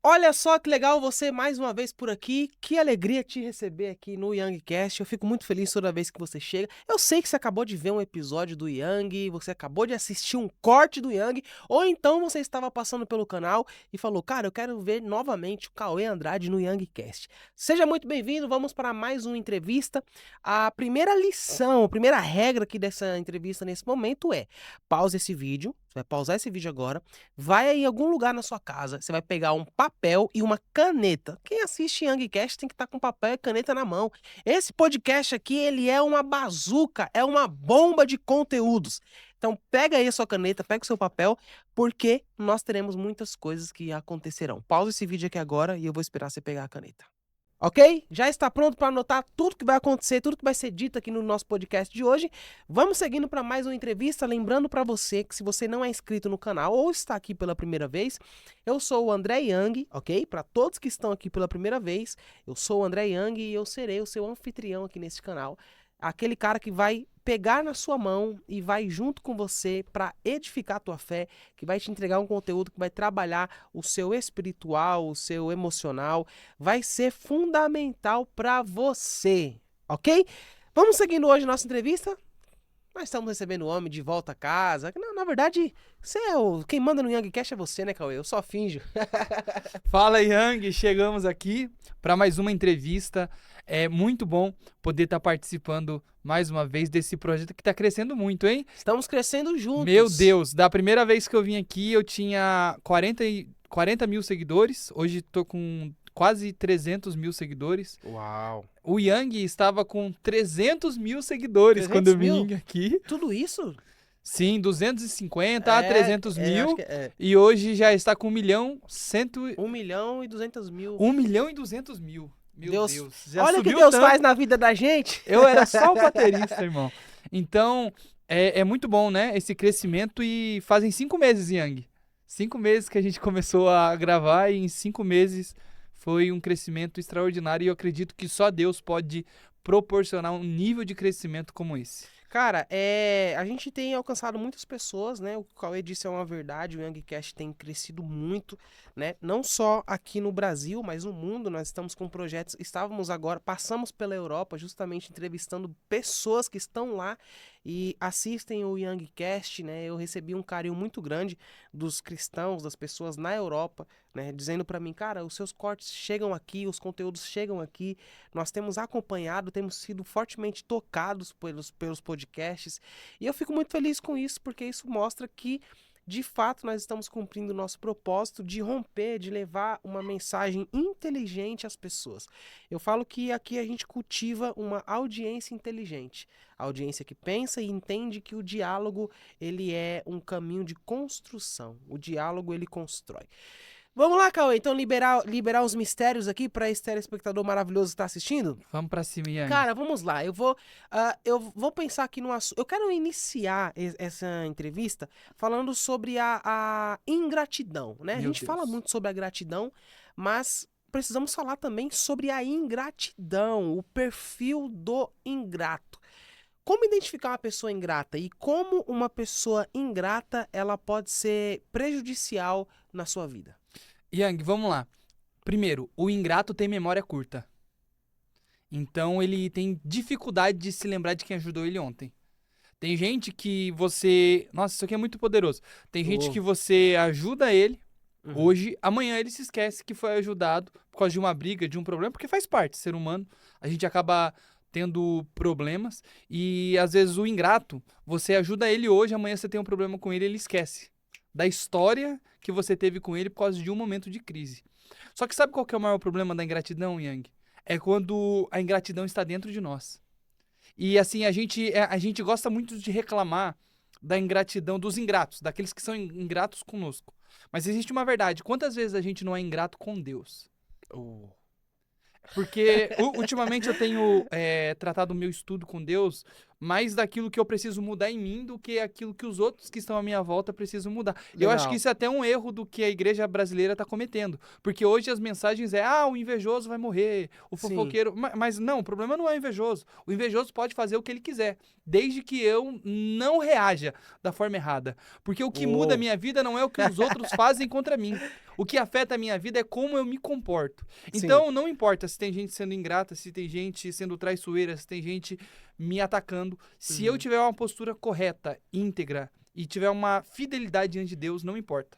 Olha só que legal você mais uma vez por aqui. Que alegria te receber aqui no Youngcast. Eu fico muito feliz toda vez que você chega. Eu sei que você acabou de ver um episódio do Young, você acabou de assistir um corte do Young, ou então você estava passando pelo canal e falou: "Cara, eu quero ver novamente o Cauê Andrade no Youngcast". Seja muito bem-vindo. Vamos para mais uma entrevista. A primeira lição, a primeira regra aqui dessa entrevista nesse momento é: pause esse vídeo. Você vai pausar esse vídeo agora. Vai em algum lugar na sua casa, você vai pegar um papel e uma caneta. Quem assiste Youngcast tem que estar com papel e caneta na mão. Esse podcast aqui, ele é uma bazuca, é uma bomba de conteúdos. Então pega aí a sua caneta, pega o seu papel, porque nós teremos muitas coisas que acontecerão. Pausa esse vídeo aqui agora e eu vou esperar você pegar a caneta. Ok? Já está pronto para anotar tudo que vai acontecer, tudo que vai ser dito aqui no nosso podcast de hoje. Vamos seguindo para mais uma entrevista. Lembrando para você que se você não é inscrito no canal ou está aqui pela primeira vez, eu sou o André Young, ok? Para todos que estão aqui pela primeira vez, eu sou o André Young e eu serei o seu anfitrião aqui nesse canal. Aquele cara que vai pegar na sua mão e vai junto com você para edificar a tua fé, que vai te entregar um conteúdo que vai trabalhar o seu espiritual, o seu emocional, vai ser fundamental para você, ok? Vamos seguindo hoje nossa entrevista. Nós estamos recebendo o homem de volta a casa. Não, na verdade, quem manda no Youngcast é você, né, Cauê? Eu só finjo. Fala, Yang, chegamos aqui para mais uma entrevista. É muito bom poder estar participando mais uma vez desse projeto que está crescendo muito, hein? Estamos crescendo Meu juntos. Deus, da primeira vez que eu vim aqui eu tinha 40 mil seguidores, hoje estou com quase 300 mil seguidores. Uau. O Yang estava com 300 mil seguidores quando 300 eu mil? vim aqui. Tudo isso? Sim, 250 a 300 Acho mil que é e hoje já está com 1 milhão e 200 mil. 1 milhão e 200 mil. Meu Deus, Deus, já olha o que subiu Deus tanto. faz na vida da gente. Eu era só o baterista, irmão. Então, é muito bom, né? Esse crescimento e fazem 5 meses, Yang. 5 meses que a gente começou a gravar e em 5 meses foi um crescimento extraordinário e eu acredito que só Deus pode proporcionar um nível de crescimento como esse. Cara, a gente tem alcançado muitas pessoas, né? O que o Cauê disse é uma verdade, o Youngcast tem crescido muito, né? Não só aqui no Brasil, mas no mundo. Nós estamos com projetos, passamos pela Europa justamente entrevistando pessoas que estão lá e assistem o Youngcast, né? Eu recebi um carinho muito grande dos cristãos, das pessoas na Europa, né? Dizendo pra mim, cara, os seus cortes chegam aqui, os conteúdos chegam aqui. Nós temos acompanhado, temos sido fortemente tocados pelos podcasts. E eu fico muito feliz com isso, porque isso mostra que, de fato, nós estamos cumprindo o nosso propósito de romper, de levar uma mensagem inteligente às pessoas. Eu falo que aqui a gente cultiva uma audiência inteligente. A audiência que pensa e entende que o diálogo, ele é um caminho de construção. O diálogo, ele constrói. Vamos lá, Cauê, então liberar os mistérios aqui para esse telespectador maravilhoso que está assistindo? Vamos pra cima, Yang. Cara, vamos lá. Eu vou pensar aqui no assunto. Eu quero iniciar essa entrevista falando sobre a ingratidão, né? A Meu gente fala Deus. muito sobre a gratidão, mas precisamos falar também sobre a ingratidão, o perfil do ingrato. Como identificar uma pessoa ingrata e como uma pessoa ingrata ela pode ser prejudicial na sua vida? Yang, vamos lá. Primeiro, o ingrato tem memória curta. Então ele tem dificuldade de se lembrar de quem ajudou ele ontem. Tem gente que você. Nossa, isso aqui é muito poderoso. Tem gente Oh. que você ajuda ele Uhum. hoje, amanhã ele se esquece que foi ajudado por causa de uma briga, de um problema, porque faz parte, ser humano. A gente acaba tendo problemas e às vezes o ingrato, você ajuda ele hoje, amanhã você tem um problema com ele, ele esquece da história que você teve com ele por causa de um momento de crise. Só que sabe qual que é o maior problema da ingratidão, Yang? É quando a ingratidão está dentro de nós. E assim, a gente gosta muito de reclamar da ingratidão dos ingratos, daqueles que são ingratos conosco. Mas existe uma verdade: quantas vezes a gente não é ingrato com Deus? Oh. Porque ultimamente eu tenho tratado o meu estudo com Deus mais daquilo que eu preciso mudar em mim do que aquilo que os outros que estão à minha volta precisam mudar. Eu acho que isso é até um erro do que a igreja brasileira está cometendo. Porque hoje as mensagens o invejoso vai morrer, o fofoqueiro... Mas não, o problema não é o invejoso. O invejoso pode fazer o que ele quiser, desde que eu não reaja da forma errada. Porque o que muda a minha vida não é o que os outros fazem contra mim. O que afeta a minha vida é como eu me comporto. Então, não importa se tem gente sendo ingrata, se tem gente sendo traiçoeira, se tem gente me atacando. Se eu tiver uma postura correta, íntegra, e tiver uma fidelidade diante de Deus, não importa.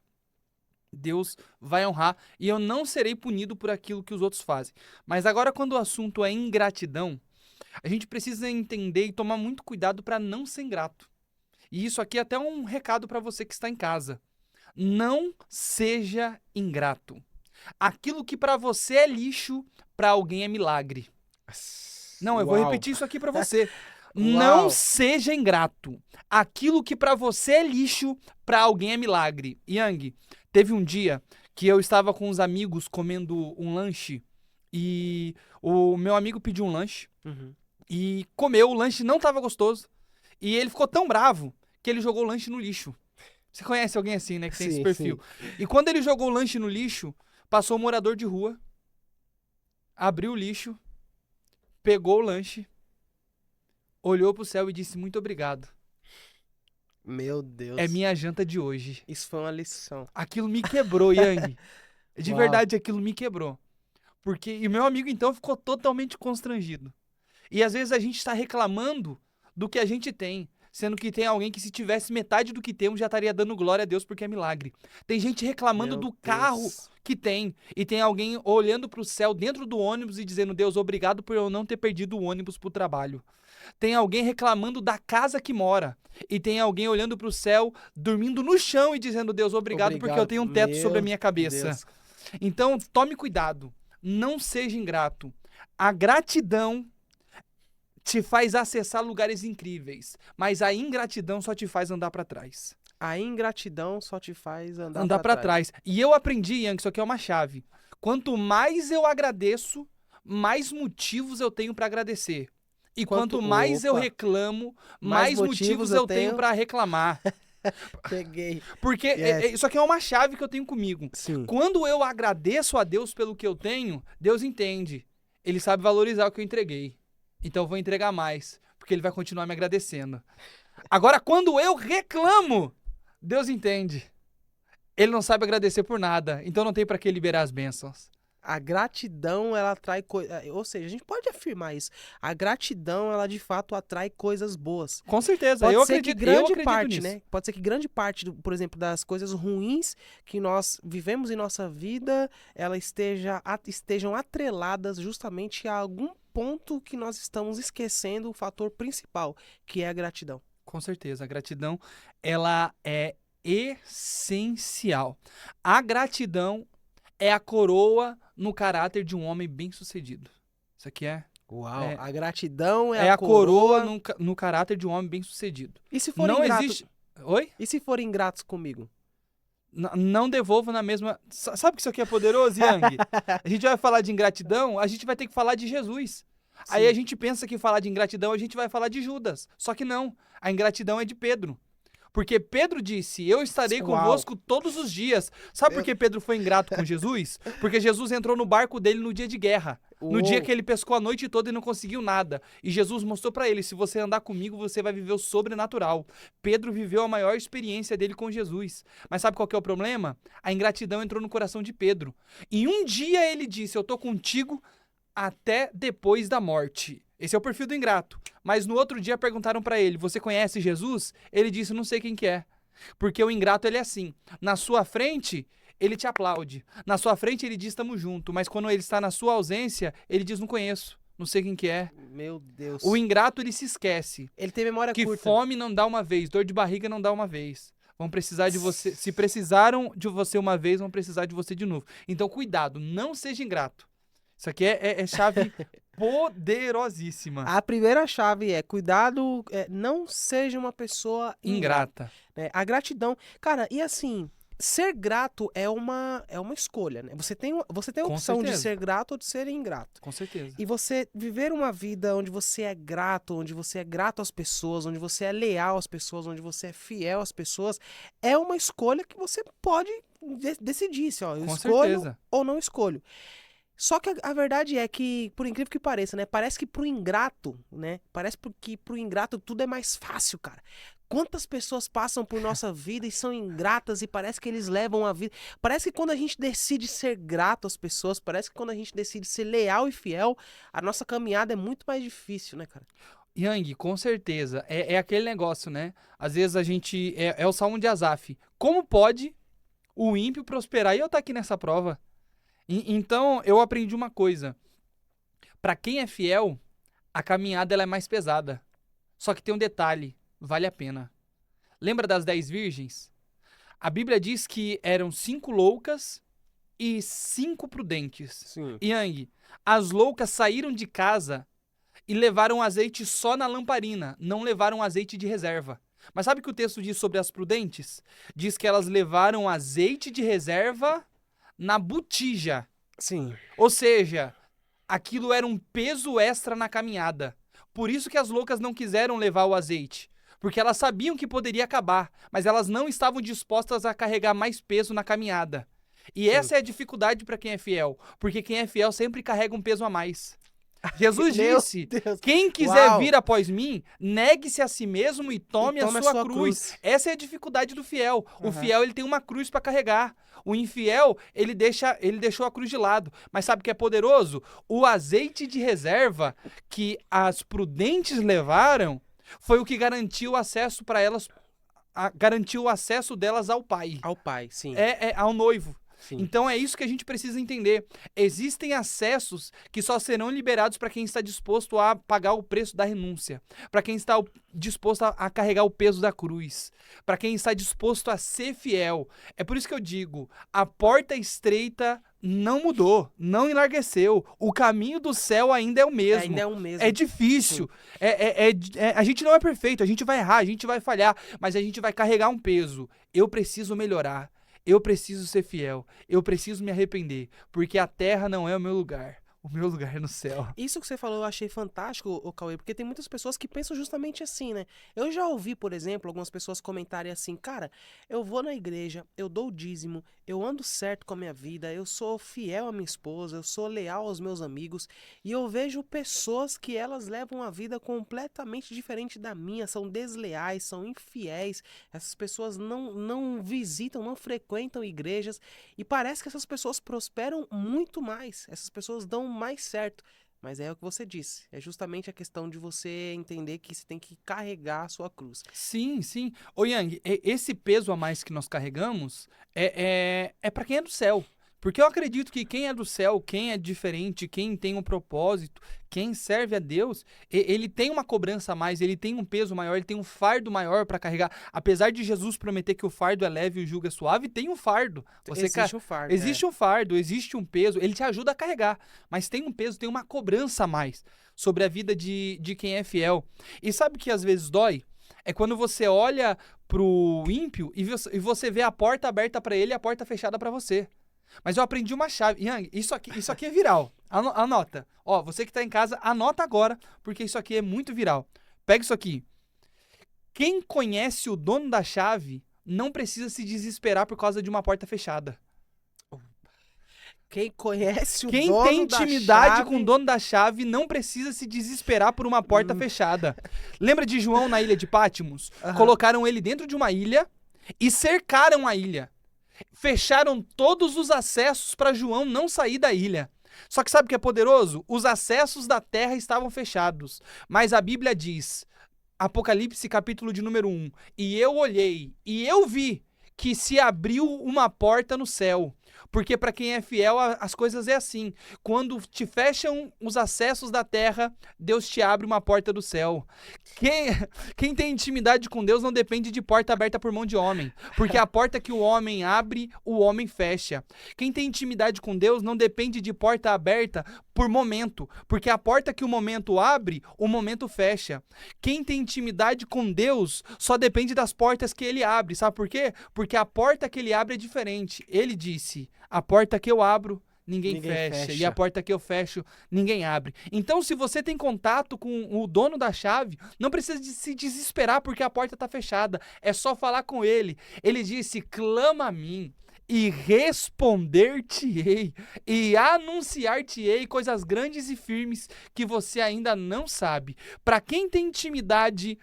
Deus vai honrar e eu não serei punido por aquilo que os outros fazem. Mas agora, quando o assunto é ingratidão, a gente precisa entender e tomar muito cuidado para não ser ingrato. E isso aqui é até um recado para você que está em casa. Não seja ingrato. Aquilo que para você é lixo, para alguém é milagre. Não, eu vou repetir isso aqui para você. Não seja ingrato. Aquilo que para você é lixo, para alguém é milagre. Yang, teve um dia que eu estava com uns amigos comendo um lanche e o meu amigo pediu um lanche e comeu, o lanche não estava gostoso e ele ficou tão bravo que ele jogou o lanche no lixo. Você conhece alguém assim, né, que tem esse perfil. E quando ele jogou o lanche no lixo, passou um morador de rua, abriu o lixo, pegou o lanche, olhou pro céu e disse muito obrigado. Meu Deus. É minha janta de hoje. Isso foi uma lição. Aquilo me quebrou, Yang. De verdade, aquilo me quebrou. E o meu amigo, então, ficou totalmente constrangido. E às vezes a gente está reclamando do que a gente tem, sendo que tem alguém que se tivesse metade do que temos já estaria dando glória a Deus porque é milagre. Tem gente reclamando do carro que tem e tem alguém olhando para o céu dentro do ônibus e dizendo: Deus, obrigado por eu não ter perdido o ônibus para o trabalho. Tem alguém reclamando da casa que mora e tem alguém olhando para o céu, dormindo no chão e dizendo: Deus, obrigado porque eu tenho um teto sobre a minha cabeça. Deus. Então, tome cuidado. Não seja ingrato. A gratidão te faz acessar lugares incríveis, mas a ingratidão só te faz andar para trás. A ingratidão só te faz andar para trás. E eu aprendi, Yang, isso aqui é uma chave. Quanto mais eu agradeço, mais motivos eu tenho para agradecer. E quanto mais eu reclamo, mais motivos eu tenho para reclamar. Peguei. Porque isso aqui é uma chave que eu tenho comigo. Sim. Quando eu agradeço a Deus pelo que eu tenho, Deus entende. Ele sabe valorizar o que eu entreguei. Então eu vou entregar mais, porque ele vai continuar me agradecendo. Agora, quando eu reclamo, Deus entende. Ele não sabe agradecer por nada, então não tem para que liberar as bênçãos. A gratidão, ela atrai coisas... Ou seja, a gente pode afirmar isso. A gratidão, ela de fato atrai coisas boas. Com certeza, pode eu ser acredito, que grande eu parte, nisso. né? Pode ser que grande parte, por exemplo, das coisas ruins que nós vivemos em nossa vida, elas estejam atreladas justamente a algum ponto que nós estamos esquecendo o fator principal, que é a gratidão. Com certeza, a gratidão, ela é essencial. A gratidão é a coroa no caráter de um homem bem-sucedido. Isso aqui é... Uau, a gratidão é a coroa no caráter de um homem bem-sucedido. E se for ingrato? Oi? E se forem ingratos comigo? Não devolvo na mesma... Sabe que isso aqui é poderoso, Yang? A gente vai falar de ingratidão, a gente vai ter que falar de Jesus. Sim. Aí a gente pensa que falar de ingratidão, a gente vai falar de Judas. Só que não, a ingratidão é de Pedro. Porque Pedro disse: eu estarei convosco todos os dias. Sabe por que Pedro foi ingrato com Jesus? Porque Jesus entrou no barco dele no dia de guerra. No dia que ele pescou a noite toda e não conseguiu nada. E Jesus mostrou para ele: se você andar comigo, você vai viver o sobrenatural. Pedro viveu a maior experiência dele com Jesus. Mas sabe qual que é o problema? A ingratidão entrou no coração de Pedro. E um dia ele disse: eu tô contigo até depois da morte. Esse é o perfil do ingrato. Mas no outro dia perguntaram para ele: você conhece Jesus? Ele disse: não sei quem que é. Porque o ingrato, ele é assim. Na sua frente, ele te aplaude. Na sua frente, ele diz: estamos juntos. Mas quando ele está na sua ausência, ele diz: não conheço. Não sei quem que é. Meu Deus. O ingrato, ele se esquece. Ele tem memória curta. Que fome não dá uma vez, dor de barriga não dá uma vez. Vão precisar de você. Se precisaram de você uma vez, vão precisar de você de novo. Então, cuidado. Não seja ingrato. Isso aqui é chave poderosíssima. A primeira chave é: cuidado, não seja uma pessoa ingrata. A gratidão. Cara, e assim, ser grato é uma escolha, né? Você tem a Com opção de certeza. ser grato ou de ser ingrato. Com certeza. E você viver uma vida onde você é grato às pessoas, onde você é leal às pessoas, onde você é fiel às pessoas, é uma escolha que você pode decidir se, ó, eu Com escolho certeza. ou não escolho. Só que a verdade é que, por incrível que pareça, né? Parece que pro ingrato, né? Parece que pro ingrato tudo é mais fácil, cara. Quantas pessoas passam por nossa vida e são ingratas e parece que eles levam a vida. Parece que quando a gente decide ser grato às pessoas, parece que quando a gente decide ser leal e fiel, a nossa caminhada é muito mais difícil, né, cara? Yang, com certeza. É aquele negócio, né? Às vezes a gente. É o Salmo de Asaf. Como pode o ímpio prosperar e eu estar aqui nessa prova? Então, eu aprendi uma coisa. Pra quem é fiel, a caminhada ela é mais pesada. Só que tem um detalhe: vale a pena. Lembra das 10 virgens? A Bíblia diz que eram 5 loucas e 5 prudentes. Sim. Yang, as loucas saíram de casa e levaram azeite só na lamparina, não levaram azeite de reserva. Mas sabe o que o texto diz sobre as prudentes? Diz que elas levaram azeite de reserva na botija. Sim. Ou seja, aquilo era um peso extra na caminhada. Por isso que as loucas não quiseram levar o azeite. Porque elas sabiam que poderia acabar, mas elas não estavam dispostas a carregar mais peso na caminhada. E essa é a dificuldade para quem é fiel. Porque quem é fiel sempre carrega um peso a mais. Jesus Meu disse: Deus. quem quiser Uau. vir após mim, negue-se a si mesmo e tome a sua cruz. Essa é a dificuldade do fiel. O Aham. fiel ele tem uma cruz para carregar. O infiel, ele deixou a cruz de lado. Mas sabe o que é poderoso? O azeite de reserva que as prudentes levaram foi o que garantiu o acesso para elas, garantiu o acesso delas ao Pai. Ao pai, sim. Ao noivo. Sim. Então é isso que a gente precisa entender. Existem acessos que só serão liberados para quem está disposto a pagar o preço da renúncia, para quem está disposto a carregar o peso da cruz, para quem está disposto a ser fiel. É por isso que eu digo, a porta estreita não mudou, não enlargueceu. O caminho do céu ainda é o mesmo. Ainda é o mesmo. É difícil. A gente não é perfeito, a gente vai errar, a gente vai falhar, mas a gente vai carregar um peso. Eu preciso melhorar. Eu preciso ser fiel. Eu preciso me arrepender. Porque a terra não é o meu lugar. O meu lugar é no céu. Isso que você falou eu achei fantástico, ô Cauê, porque tem muitas pessoas que pensam justamente assim, né? Eu já ouvi, por exemplo, algumas pessoas comentarem assim, cara, eu vou na igreja, eu dou o dízimo, eu ando certo com a minha vida, eu sou fiel à minha esposa, eu sou leal aos meus amigos, e eu vejo pessoas que elas levam uma vida completamente diferente da minha, são desleais, são infiéis, essas pessoas não visitam, não frequentam igrejas, e parece que essas pessoas prosperam muito mais, essas pessoas dão mais certo. Mas é o que você disse. É justamente a questão de você entender que você tem que carregar a sua cruz. Sim, sim. Ô Yang, esse peso a mais que nós carregamos é para quem é do céu. Porque eu acredito que quem é do céu, quem é diferente, quem tem um propósito, quem serve a Deus, ele tem uma cobrança a mais, ele tem um peso maior, ele tem um fardo maior para carregar. Apesar de Jesus prometer que o fardo é leve e o jugo é suave, tem um fardo. Existe um fardo. Existe um fardo, existe um peso, ele te ajuda a carregar, mas tem um peso, tem uma cobrança a mais sobre a vida de quem é fiel. E sabe o que às vezes dói? É quando você olha pro ímpio e você vê a porta aberta para ele e a porta fechada para você. Mas eu aprendi uma chave. Yang, isso aqui é viral. Anota. Ó, você que tá em casa, anota agora, porque isso aqui é muito viral. Pega isso aqui. Quem conhece o dono da chave não precisa se desesperar por causa de uma porta fechada. Quem conhece o Quem dono tem da intimidade chave... com o dono da chave não precisa se desesperar por uma porta fechada. Lembra de João na ilha de Pátimos? Aham. Colocaram ele dentro de uma ilha e cercaram a ilha. Fecharam todos os acessos para João não sair da ilha. Só que sabe o que é poderoso? Os acessos da terra estavam fechados. Mas a Bíblia diz, Apocalipse capítulo de número 1, e eu olhei e eu vi que se abriu uma porta no céu. Porque para quem é fiel, as coisas é assim. Quando te fecham os acessos da terra, Deus te abre uma porta do céu. Quem tem intimidade com Deus não depende de porta aberta por mão de homem. Porque a porta que o homem abre, o homem fecha. Quem tem intimidade com Deus não depende de porta aberta por momento, porque a porta que o momento abre, o momento fecha. Quem tem intimidade com Deus só depende das portas que ele abre. Sabe por quê? Porque a porta que ele abre é diferente. Ele disse, a porta que eu abro, ninguém fecha. E a porta que eu fecho, ninguém abre. Então, se você tem contato com o dono da chave, não precisa de se desesperar porque a porta está fechada. É só falar com ele. Ele disse, clama a mim e responder-te-ei e anunciar-te-ei coisas grandes e firmes que você ainda não sabe. Para quem tem intimidade,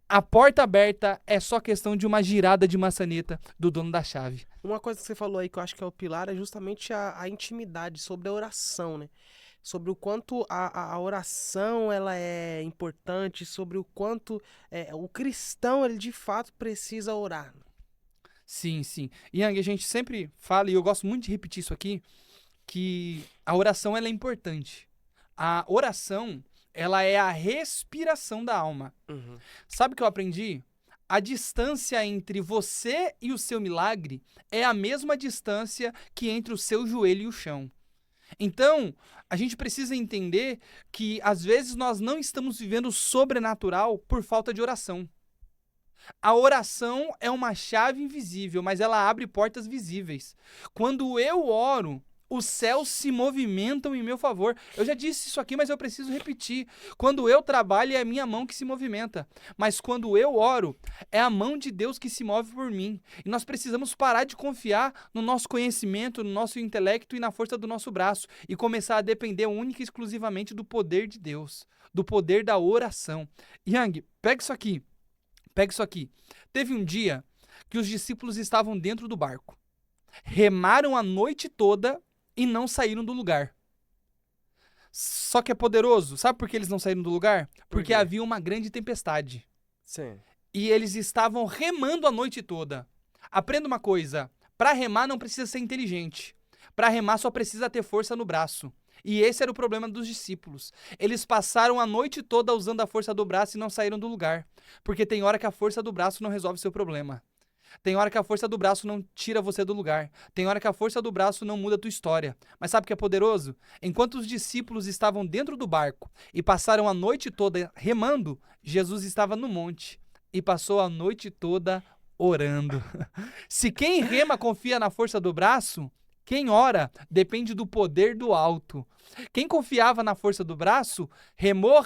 a porta aberta é só questão de uma girada de maçaneta do dono da chave. Uma coisa que você falou aí que eu acho que é o pilar é justamente a intimidade sobre a oração, né? Sobre o quanto a oração ela é importante, sobre o quanto o cristão ele de fato precisa orar. Sim, sim. Yang, a gente sempre fala, e eu gosto muito de repetir isso aqui, que a oração ela é importante. A oração, ela é a respiração da alma. Uhum. Sabe o que eu aprendi? A distância entre você e o seu milagre é a mesma distância que entre o seu joelho e o chão. Então, a gente precisa entender que, às vezes, nós não estamos vivendo o sobrenatural por falta de oração. A oração é uma chave invisível, mas ela abre portas visíveis. Quando eu oro, os céus se movimentam em meu favor. Eu já disse isso aqui, mas eu preciso repetir. Quando eu trabalho, é a minha mão que se movimenta. Mas quando eu oro, é a mão de Deus que se move por mim. E nós precisamos parar de confiar no nosso conhecimento, no nosso intelecto e na força do nosso braço. E começar a depender única e exclusivamente do poder de Deus. Do poder da oração. Yang, pega isso aqui. Pega isso aqui. Teve um dia que os discípulos estavam dentro do barco. Remaram a noite toda e não saíram do lugar. Só que é poderoso. Sabe por que eles não saíram do lugar? Porque havia uma grande tempestade. Sim. E eles estavam remando a noite toda. Aprenda uma coisa. Para remar não precisa ser inteligente. Para remar só precisa ter força no braço. E esse era o problema dos discípulos. Eles passaram a noite toda usando a força do braço e não saíram do lugar. Porque tem hora que a força do braço não resolve seu problema. Tem hora que a força do braço não tira você do lugar. Tem hora que a força do braço não muda a tua história. Mas sabe o que é poderoso? Enquanto os discípulos estavam dentro do barco e passaram a noite toda remando, Jesus estava no monte e passou a noite toda orando. Se quem rema confia na força do braço, quem ora depende do poder do alto. Quem confiava na força do braço, remou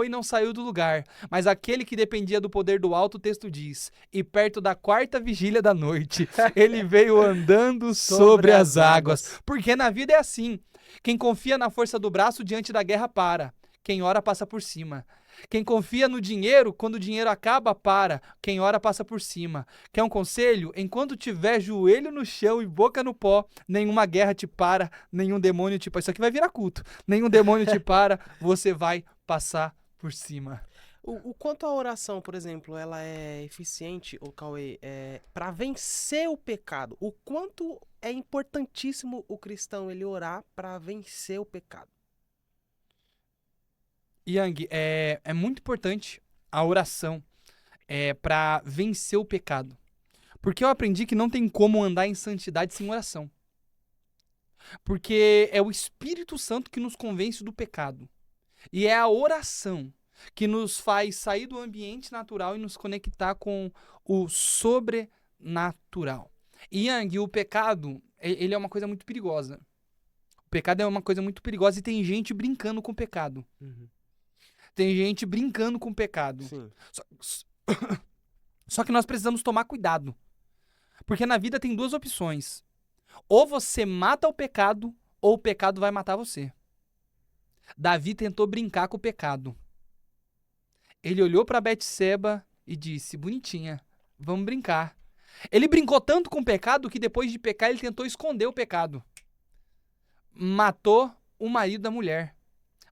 e não saiu do lugar. Mas aquele que dependia do poder do alto, o texto diz, e perto da 4ª vigília da noite, ele veio andando sobre as águas. Porque na vida é assim. Quem confia na força do braço, diante da guerra para. Quem ora passa por cima. Quem confia no dinheiro, quando o dinheiro acaba, para. Quem ora passa por cima. Quer um conselho? Enquanto tiver joelho no chão e boca no pó, nenhuma guerra te para, nenhum demônio te para. Isso aqui vai virar culto. Nenhum demônio te para, você vai passar por cima. O quanto a oração, por exemplo, ela é eficiente, ô Cauê, para vencer o pecado? O quanto é importantíssimo o cristão ele orar para vencer o pecado? Yang, é muito importante a oração para vencer o pecado. Porque eu aprendi que não tem como andar em santidade sem oração. Porque é o Espírito Santo que nos convence do pecado. E é a oração que nos faz sair do ambiente natural e nos conectar com o sobrenatural. E Yang, o pecado, ele é uma coisa muito perigosa. O pecado é uma coisa muito perigosa e tem gente brincando com o pecado. Uhum. Tem gente brincando com o pecado. Sim. Só que nós precisamos tomar cuidado. Porque na vida tem 2 opções. Ou você mata o pecado, ou o pecado vai matar você. Davi tentou brincar com o pecado. Ele olhou para Betseba e disse, bonitinha, vamos brincar. Ele brincou tanto com o pecado que depois de pecar ele tentou esconder o pecado. Matou o marido da mulher.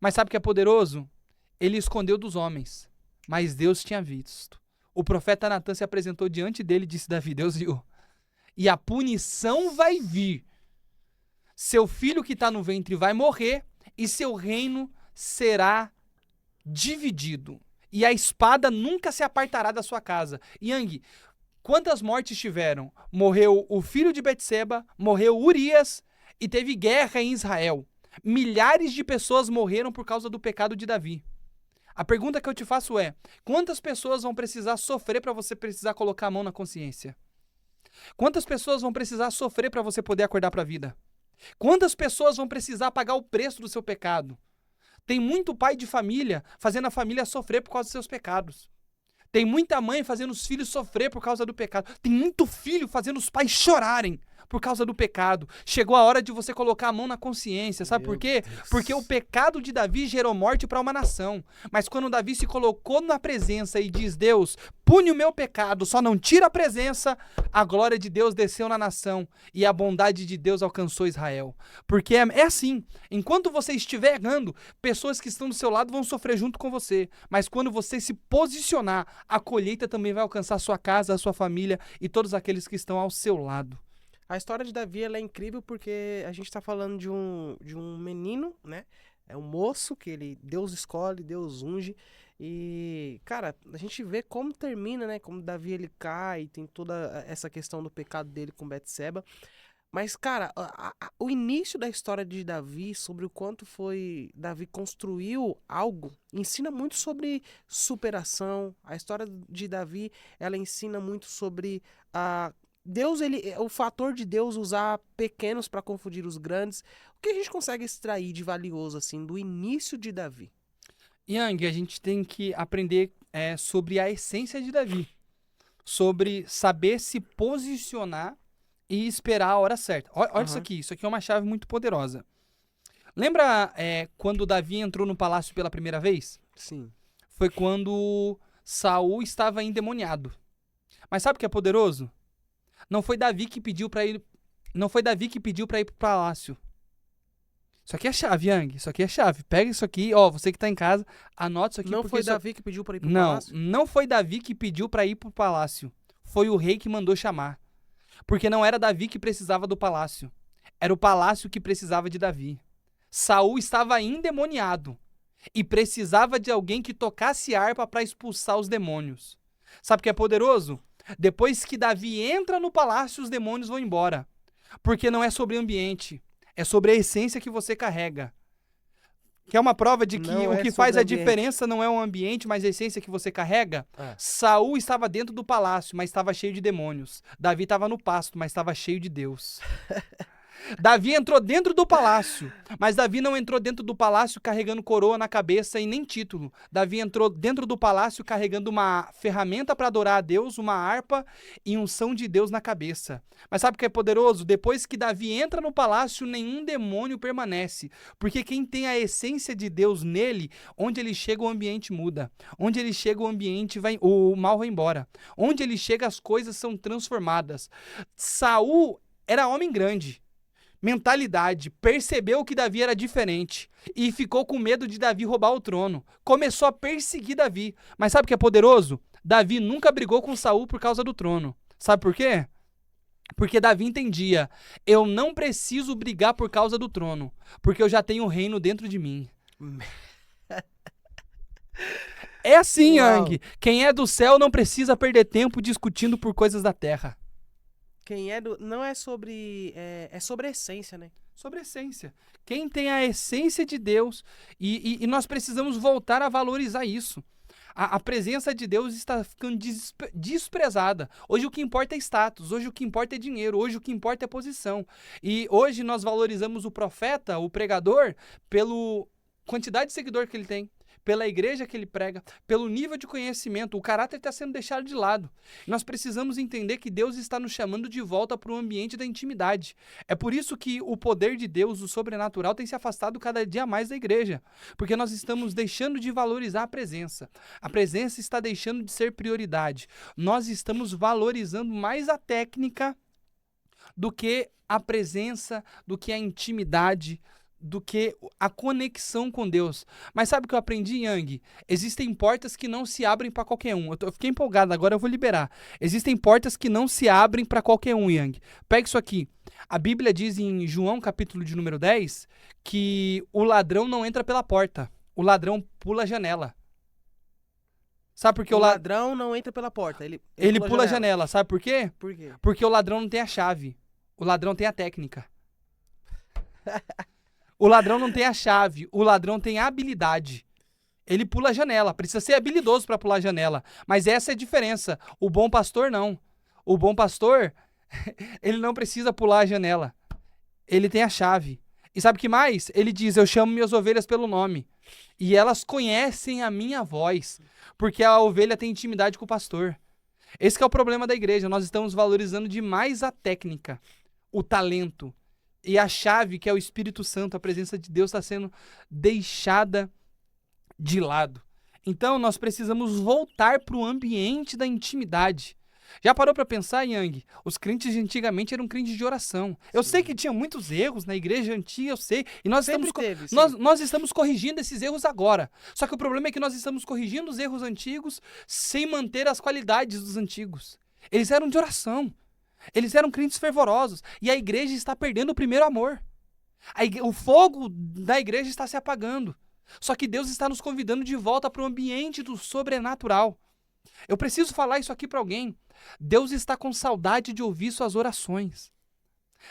Mas sabe o que é poderoso? Ele escondeu dos homens, mas Deus tinha visto. O profeta Natan se apresentou diante dele e disse, Davi, Deus viu. E a punição vai vir. Seu filho que está no ventre vai morrer e seu reino será dividido. E a espada nunca se apartará da sua casa. Yang, quantas mortes tiveram? Morreu o filho de Betseba, morreu Urias e teve guerra em Israel. Milhares de pessoas morreram por causa do pecado de Davi. A pergunta que eu te faço é: quantas pessoas vão precisar sofrer para você precisar colocar a mão na consciência? Quantas pessoas vão precisar sofrer para você poder acordar para a vida? Quantas pessoas vão precisar pagar o preço do seu pecado? Tem muito pai de família fazendo a família sofrer por causa dos seus pecados. Tem muita mãe fazendo os filhos sofrer por causa do pecado. Tem muito filho fazendo os pais chorarem por causa do pecado. Chegou a hora de você colocar a mão na consciência. Sabe por quê? Porque o pecado de Davi gerou morte para uma nação. Mas quando Davi se colocou na presença e diz: Deus, pune o meu pecado, só não tira a presença, a glória de Deus desceu na nação e a bondade de Deus alcançou Israel. Porque é assim, enquanto você estiver errando, pessoas que estão do seu lado vão sofrer junto com você. Mas quando você se posicionar, a colheita também vai alcançar a sua casa, a sua família e todos aqueles que estão ao seu lado. A história de Davi ela é incrível porque a gente tá falando de um menino, né? É um moço que Deus escolhe, Deus unge. E, cara, a gente vê como termina, né? Como Davi ele cai, tem toda essa questão do pecado dele com Betseba. Mas, cara, o início da história de Davi, sobre o quanto foi Davi construiu algo, ensina muito sobre superação. A história de Davi, ela ensina muito sobre Deus, o fator de Deus usar pequenos para confundir os grandes. O que a gente consegue extrair de valioso, assim, do início de Davi? Yang, a gente tem que aprender sobre a essência de Davi. Sobre saber se posicionar e esperar a hora certa. Olha isso aqui é uma chave muito poderosa. Lembra quando Davi entrou no palácio pela primeira vez? Sim. Foi quando Saul estava endemoniado. Mas sabe o que é poderoso? Não foi Davi que pediu para ir pro palácio. Isso aqui é chave, Yang. Isso aqui é chave. Pega isso aqui, você que tá em casa, anota isso aqui. Não foi Davi que pediu para ir pro palácio? Não foi Davi que pediu para ir pro palácio. Foi o rei que mandou chamar. Porque não era Davi que precisava do palácio. Era o palácio que precisava de Davi. Saul estava endemoniado e precisava de alguém que tocasse harpa para expulsar os demônios. Sabe o que é poderoso? Depois que Davi entra no palácio, os demônios vão embora. Porque não é sobre o ambiente, é sobre a essência que você carrega. Que é uma prova de que o que faz a diferença não é o ambiente, mas a essência que você carrega. Saul estava dentro do palácio, mas estava cheio de demônios. Davi estava no pasto, mas estava cheio de Deus. Davi entrou dentro do palácio, mas Davi não entrou dentro do palácio carregando coroa na cabeça e nem título. Davi entrou dentro do palácio carregando uma ferramenta para adorar a Deus, uma harpa e unção de Deus na cabeça. Mas sabe o que é poderoso? Depois que Davi entra no palácio, nenhum demônio permanece, porque quem tem a essência de Deus nele, onde ele chega o ambiente muda. Onde ele chega o mal vai embora. Onde ele chega as coisas são transformadas. Saul era homem grande. Mentalidade, percebeu que Davi era diferente e ficou com medo de Davi roubar o trono. Começou a perseguir Davi. Mas sabe o que é poderoso? Davi nunca brigou com Saul por causa do trono. Sabe por quê? Porque Davi entendia, eu não preciso brigar por causa do trono, porque eu já tenho o reino dentro de mim. É assim, Yang. Quem é do céu não precisa perder tempo discutindo por coisas da terra. Não é sobre... É sobre a essência, né? Sobre a essência. Quem tem a essência de Deus, e nós precisamos voltar a valorizar isso. A presença de Deus está ficando desprezada. Hoje o que importa é status, hoje o que importa é dinheiro, hoje o que importa é posição. E hoje nós valorizamos o profeta, o pregador, pela quantidade de seguidor que ele tem, pela igreja que ele prega, pelo nível de conhecimento. O caráter está sendo deixado de lado. Nós precisamos entender que Deus está nos chamando de volta para o ambiente da intimidade. É por isso que o poder de Deus, o sobrenatural, tem se afastado cada dia mais da igreja. Porque nós estamos deixando de valorizar a presença. A presença está deixando de ser prioridade. Nós estamos valorizando mais a técnica do que a presença, do que a intimidade, do que a conexão com Deus. Mas sabe o que eu aprendi, Yang? Existem portas que não se abrem para qualquer um. Eu fiquei empolgado, agora eu vou liberar. Existem portas que não se abrem para qualquer um, Yang. Pega isso aqui. A Bíblia diz em João, capítulo de número 10, que o ladrão não entra pela porta. O ladrão pula a janela. Sabe por que o ladrão não entra pela porta? Ele pula a janela. Sabe por quê? Por quê? Porque o ladrão não tem a chave. O ladrão tem a técnica. O ladrão não tem a chave, o ladrão tem a habilidade. Ele pula a janela, precisa ser habilidoso para pular a janela. Mas essa é a diferença. O bom pastor não. O bom pastor, ele não precisa pular a janela. Ele tem a chave. E sabe o que mais? Ele diz, eu chamo minhas ovelhas pelo nome. E elas conhecem a minha voz. Porque a ovelha tem intimidade com o pastor. Esse que é o problema da igreja. Nós estamos valorizando demais a técnica, o talento. E a chave, que é o Espírito Santo, a presença de Deus está sendo deixada de lado. Então, nós precisamos voltar para o ambiente da intimidade. Já parou para pensar, Yang? Os crentes de antigamente eram crentes de oração. Eu sei que tinha muitos erros na igreja antiga, eu sei. E nós nós estamos corrigindo esses erros agora. Só que o problema é que nós estamos corrigindo os erros antigos sem manter as qualidades dos antigos. Eles eram de oração. Eles eram crentes fervorosos. E a igreja está perdendo o primeiro amor. O fogo da igreja está se apagando. Só que Deus está nos convidando de volta para o ambiente do sobrenatural. Eu preciso falar isso aqui para alguém. Deus está com saudade de ouvir suas orações.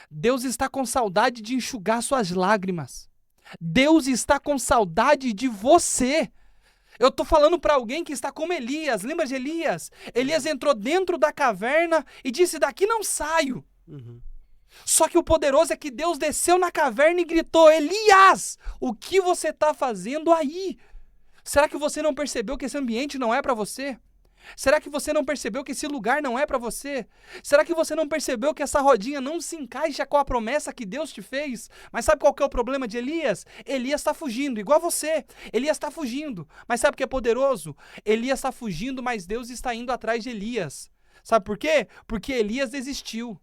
Deus está com saudade de enxugar suas lágrimas. Deus está com saudade de você. Eu estou falando para alguém que está como Elias. Lembra de Elias? Elias entrou dentro da caverna e disse, daqui não saio. Só que o poderoso é que Deus desceu na caverna e gritou, Elias, o que você está fazendo aí? Será que você não percebeu que esse ambiente não é para você? Será que você não percebeu que esse lugar não é para você? Será que você não percebeu que essa rodinha não se encaixa com a promessa que Deus te fez? Mas sabe qual que é o problema de Elias? Elias está fugindo, igual você. Elias está fugindo. Mas sabe o que é poderoso? Elias está fugindo, mas Deus está indo atrás de Elias. Sabe por quê? Porque Elias desistiu.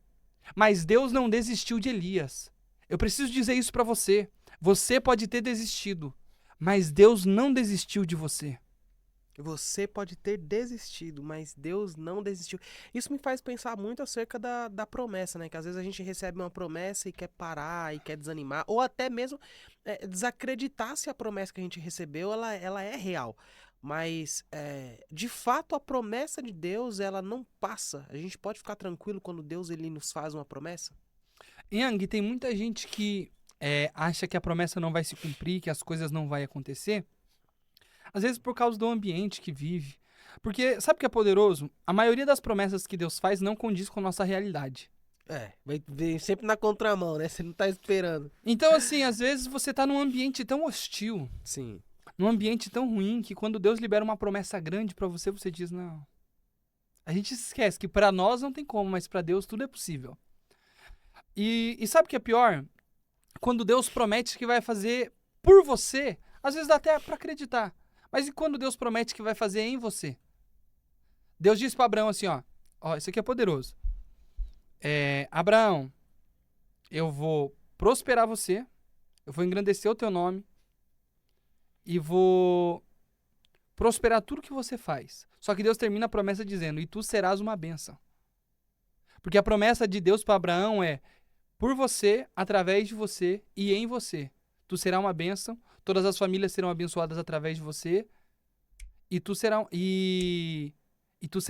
Mas Deus não desistiu de Elias. Eu preciso dizer isso para você. Você pode ter desistido, mas Deus não desistiu de você. Você pode ter desistido, mas Deus não desistiu. Isso me faz pensar muito acerca da promessa, né? Que às vezes a gente recebe uma promessa e quer parar, e quer desanimar, ou até mesmo desacreditar se a promessa que a gente recebeu, ela é real. Mas, de fato, a promessa de Deus, ela não passa. A gente pode ficar tranquilo quando Deus ele nos faz uma promessa? Yang, tem muita gente que acha que a promessa não vai se cumprir, que as coisas não vão acontecer. Às vezes por causa do ambiente que vive. Porque, sabe o que é poderoso? A maioria das promessas que Deus faz não condiz com a nossa realidade. Vem sempre na contramão, né? Você não tá esperando. Então, assim, às vezes você tá num ambiente tão hostil. Sim. Num ambiente tão ruim que quando Deus libera uma promessa grande pra você, você diz, não. A gente esquece que pra nós não tem como, mas pra Deus tudo é possível. E sabe o que é pior? Quando Deus promete que vai fazer por você, às vezes dá até pra acreditar. Mas e quando Deus promete que vai fazer em você? Deus disse para Abraão assim, ó, isso aqui é poderoso. Abraão, eu vou prosperar você, eu vou engrandecer o teu nome e vou prosperar tudo que você faz. Só que Deus termina a promessa dizendo, e tu serás uma bênção. Porque a promessa de Deus para Abraão é, por você, através de você e em você. Tu serás uma bênção. Todas as famílias serão abençoadas através de você. E tu serás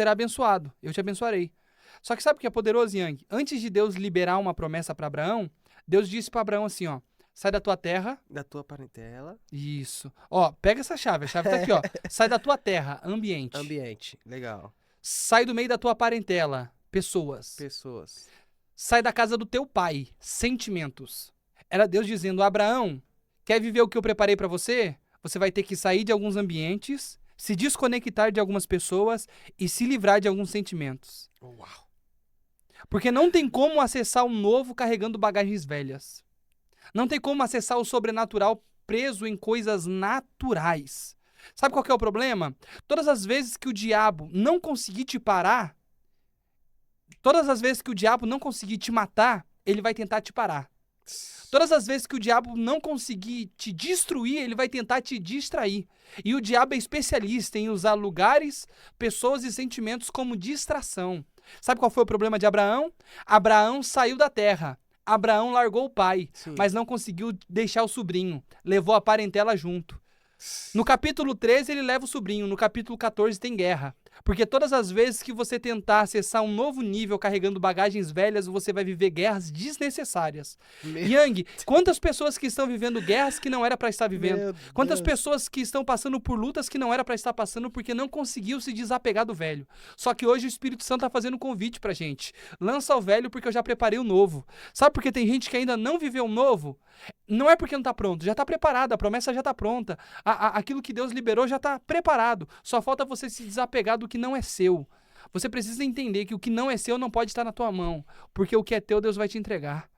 abençoado. Eu te abençoarei. Só que sabe o que é poderoso, Yang? Antes de Deus liberar uma promessa para Abraão, Deus disse para Abraão assim, ó. Sai da tua terra. Da tua parentela. Isso. Ó, pega essa chave. A chave tá aqui, ó. Sai da tua terra. Ambiente. Ambiente. Legal. Sai do meio da tua parentela. Pessoas. Sai da casa do teu pai. Sentimentos. Era Deus dizendo, Abraão, quer viver o que eu preparei para você? Você vai ter que sair de alguns ambientes, se desconectar de algumas pessoas e se livrar de alguns sentimentos. Uau! Porque não tem como acessar o novo carregando bagagens velhas. Não tem como acessar o sobrenatural preso em coisas naturais. Sabe qual que é o problema? Todas as vezes que o diabo não conseguir te parar, todas as vezes que o diabo não conseguir te matar, ele vai tentar te parar. Todas as vezes que o diabo não conseguir te destruir, ele vai tentar te distrair. E o diabo é especialista em usar lugares, pessoas e sentimentos como distração. Sabe qual foi o problema de Abraão? Abraão saiu da terra. Abraão largou o pai, mas não conseguiu deixar o sobrinho. Levou a parentela junto. No capítulo 13, ele leva o sobrinho. No capítulo 14, tem guerra. Porque todas as vezes que você tentar acessar um novo nível carregando bagagens velhas, você vai viver guerras desnecessárias. Meu, Yang, quantas pessoas que estão vivendo guerras que não era para estar vivendo? meu Quantas Deus. pessoas que estão passando por lutas que não era para estar passando porque não conseguiu se desapegar do velho? Só que hoje o Espírito Santo está fazendo um convite pra gente. Lança o velho porque eu já preparei o novo. Sabe por que tem gente que ainda não viveu o novo? Não é porque não está pronto, já está preparado, a promessa já está pronta. Aquilo que Deus liberou já está preparado. Só falta você se desapegar do que não é seu. Você precisa entender que o que não é seu não pode estar na tua mão, porque o que é teu Deus vai te entregar.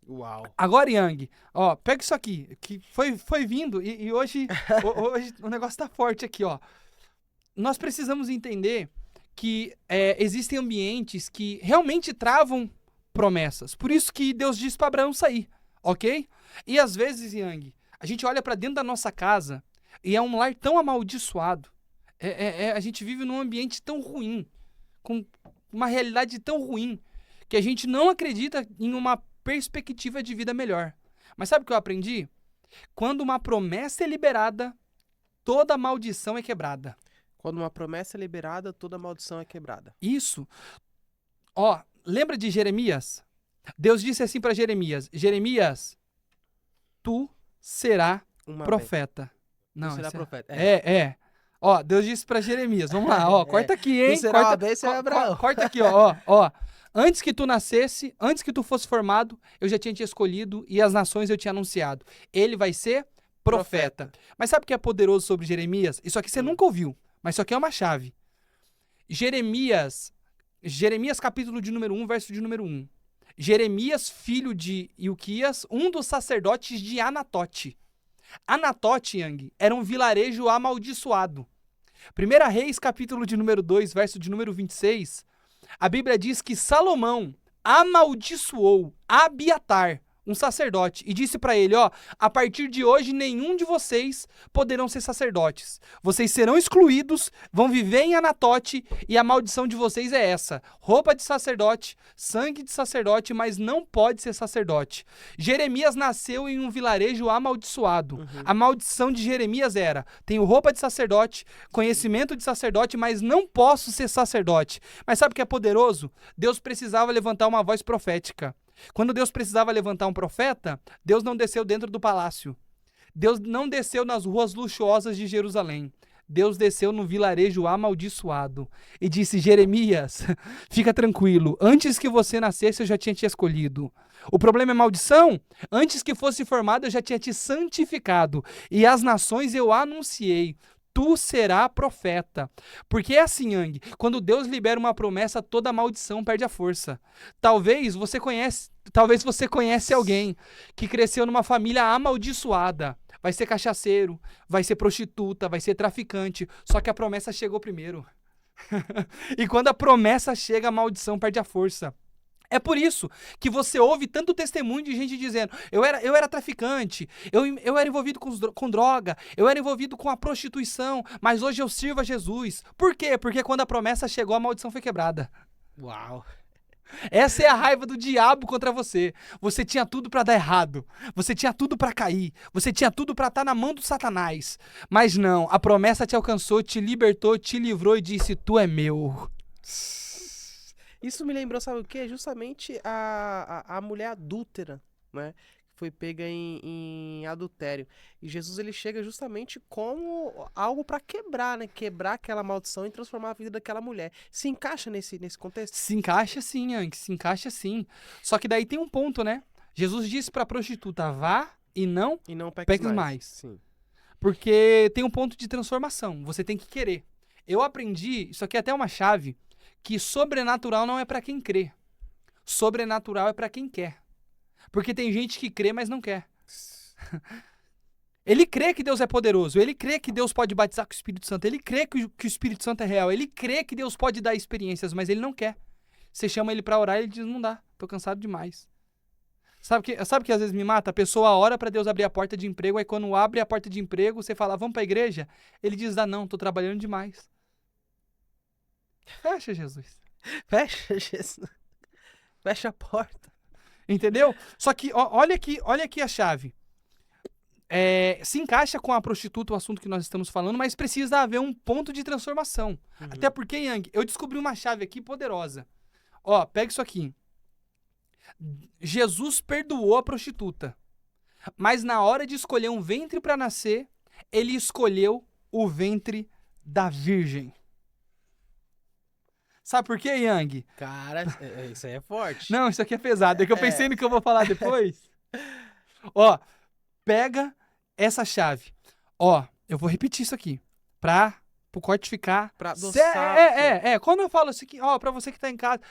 Uau. Agora, Yang, ó, pega isso aqui, que foi vindo e hoje, hoje o negócio tá forte aqui, ó. Nós precisamos entender que existem ambientes que realmente travam promessas. Por isso que Deus disse para Abraão sair, ok? E às vezes, Yang, a gente olha para dentro da nossa casa e é um lar tão amaldiçoado. A gente vive num ambiente tão ruim, com uma realidade tão ruim, que a gente não acredita em uma perspectiva de vida melhor. Mas sabe o que eu aprendi? Quando uma promessa é liberada, toda maldição é quebrada. Quando uma promessa é liberada, toda maldição é quebrada. Isso. Ó, lembra de Jeremias? Deus disse assim para Jeremias: Jeremias, tu será Uma profeta. Não, Tu será esse profeta. Ó, Deus disse para Jeremias, vamos lá, ó, corta aqui, hein? Tu será Corta, uma bênção, Abraão. corta aqui, ó. Antes que tu nascesse, antes que tu fosse formado, eu já tinha te escolhido e as nações eu tinha anunciado. Ele vai ser profeta. Mas sabe o que é poderoso sobre Jeremias? Isso aqui você nunca ouviu, mas isso aqui é uma chave. Jeremias capítulo de número 1, verso de número 1. Jeremias, filho de Ilquias, um dos sacerdotes de Anatote. Anatote, Yang, era um vilarejo amaldiçoado. 1 Reis, capítulo de número 2, verso de número 26, a Bíblia diz que Salomão amaldiçoou Abiatar, um sacerdote, e disse para ele, ó, a partir de hoje nenhum de vocês poderão ser sacerdotes. Vocês serão excluídos, vão viver em Anatote e a maldição de vocês é essa: roupa de sacerdote, sangue de sacerdote, mas não pode ser sacerdote. Jeremias nasceu em um vilarejo amaldiçoado. A maldição de Jeremias era: tenho roupa de sacerdote, conhecimento de sacerdote, mas não posso ser sacerdote. Mas sabe o que é poderoso? Deus precisava levantar uma voz profética. Quando Deus precisava levantar um profeta, Deus não desceu dentro do palácio. Deus não desceu nas ruas luxuosas de Jerusalém. Deus desceu no vilarejo amaldiçoado e disse: Jeremias, fica tranquilo, antes que você nascesse eu já tinha te escolhido. O problema é maldição? Antes que fosse formado eu já tinha te santificado e as nações eu anunciei. Tu será profeta. Porque é assim, Yang, quando Deus libera uma promessa, toda maldição perde a força. Talvez você conhece alguém que cresceu numa família amaldiçoada. Vai ser cachaceiro, vai ser prostituta, vai ser traficante. Só que a promessa chegou primeiro. E quando a promessa chega, a maldição perde a força. É por isso que você ouve tanto testemunho de gente dizendo: eu era traficante, eu era envolvido com droga, eu era envolvido com a prostituição, mas hoje eu sirvo a Jesus. Por quê? Porque quando a promessa chegou, a maldição foi quebrada. Uau. Essa é a raiva do diabo contra você. Você tinha tudo pra dar errado, você tinha tudo pra cair, você tinha tudo pra estar na mão do Satanás. Mas não, a promessa te alcançou, te libertou, te livrou e disse: tu é meu. Isso me lembrou, sabe o quê? Justamente a mulher adúltera, né? Foi pega em adultério. E Jesus, ele chega justamente como algo para quebrar, né? Quebrar aquela maldição e transformar a vida daquela mulher. Se encaixa nesse contexto? Se encaixa sim, Yank, se encaixa sim. Só que daí tem um ponto, né? Jesus disse pra prostituta: vá e não peques mais. Sim. Porque tem um ponto de transformação. Você tem que querer. Eu aprendi, isso aqui é até uma chave, que sobrenatural não é pra quem crê. Sobrenatural é pra quem quer. Porque tem gente que crê, mas não quer. Ele crê que Deus é poderoso, ele crê que Deus pode batizar com o Espírito Santo, ele crê que o Espírito Santo é real, ele crê que Deus pode dar experiências, mas ele não quer. Você chama ele pra orar e ele diz: não dá, tô cansado demais. Sabe que às vezes me mata? A pessoa ora pra Deus abrir a porta de emprego, aí quando abre a porta de emprego, você fala: vamos pra igreja? Ele diz: não, tô trabalhando demais. Fecha, Jesus. Fecha, Jesus. Fecha a porta. Entendeu? Só que olha aqui a chave. se encaixa com a prostituta, o assunto que nós estamos falando, mas precisa haver um ponto de transformação. Até porque, Yang, eu descobri uma chave aqui poderosa. Ó, pega isso aqui. Jesus perdoou a prostituta, mas na hora de escolher um ventre para nascer, ele escolheu o ventre da virgem. Sabe por quê, Yang? Cara, isso aí é forte. Não, isso aqui é pesado. É que eu pensei no que eu vou falar depois. Ó, pega essa chave. Ó, eu vou repetir isso aqui. Pro corte ficar... Pra adoçar. Quando eu falo isso aqui, ó, pra você que tá em casa,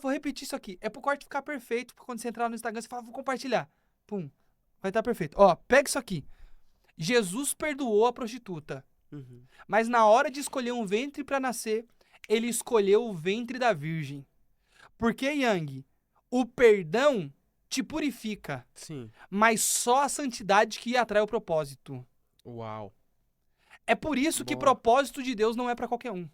vou repetir isso aqui. É pro corte ficar perfeito. Quando você entrar no Instagram, você fala, vou compartilhar. Pum, vai estar perfeito. Ó, pega isso aqui. Jesus perdoou a prostituta. Mas na hora de escolher um ventre pra nascer, ele escolheu o ventre da virgem. Porque, Yang, o perdão te purifica. Sim. Mas só a santidade que atrai o propósito. Uau. É por isso que Boa. propósito de Deus não é pra qualquer um.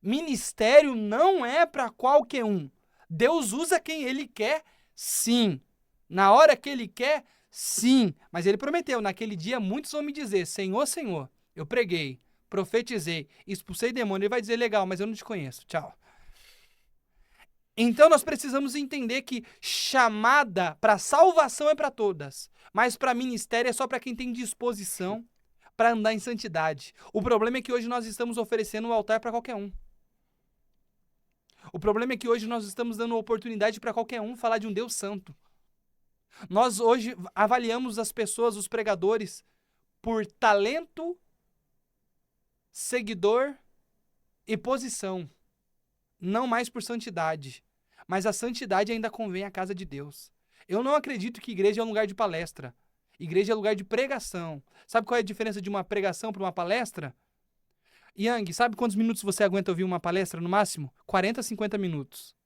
Ministério não é pra qualquer um. Deus usa quem ele quer, sim. Na hora que ele quer, sim. Mas ele prometeu, naquele dia muitos vão me dizer, Senhor, Senhor, eu preguei, profetizei, expulsei demônio. Ele vai dizer, legal, mas eu não te conheço. Tchau. Então nós precisamos entender que chamada para salvação é para todas, mas para ministério é só para quem tem disposição para andar em santidade. O problema é que hoje nós estamos oferecendo um altar para qualquer um. O problema é que hoje nós estamos dando oportunidade para qualquer um falar de um Deus santo. Nós hoje avaliamos as pessoas, os pregadores, por talento, seguidor e posição. Não mais por santidade. Mas a santidade ainda convém à casa de Deus. Eu não acredito que igreja é um lugar de palestra. Igreja é lugar de pregação. Sabe qual é a diferença de uma pregação para uma palestra? Yang, sabe quantos minutos você aguenta ouvir uma palestra no máximo? 40, 50 minutos.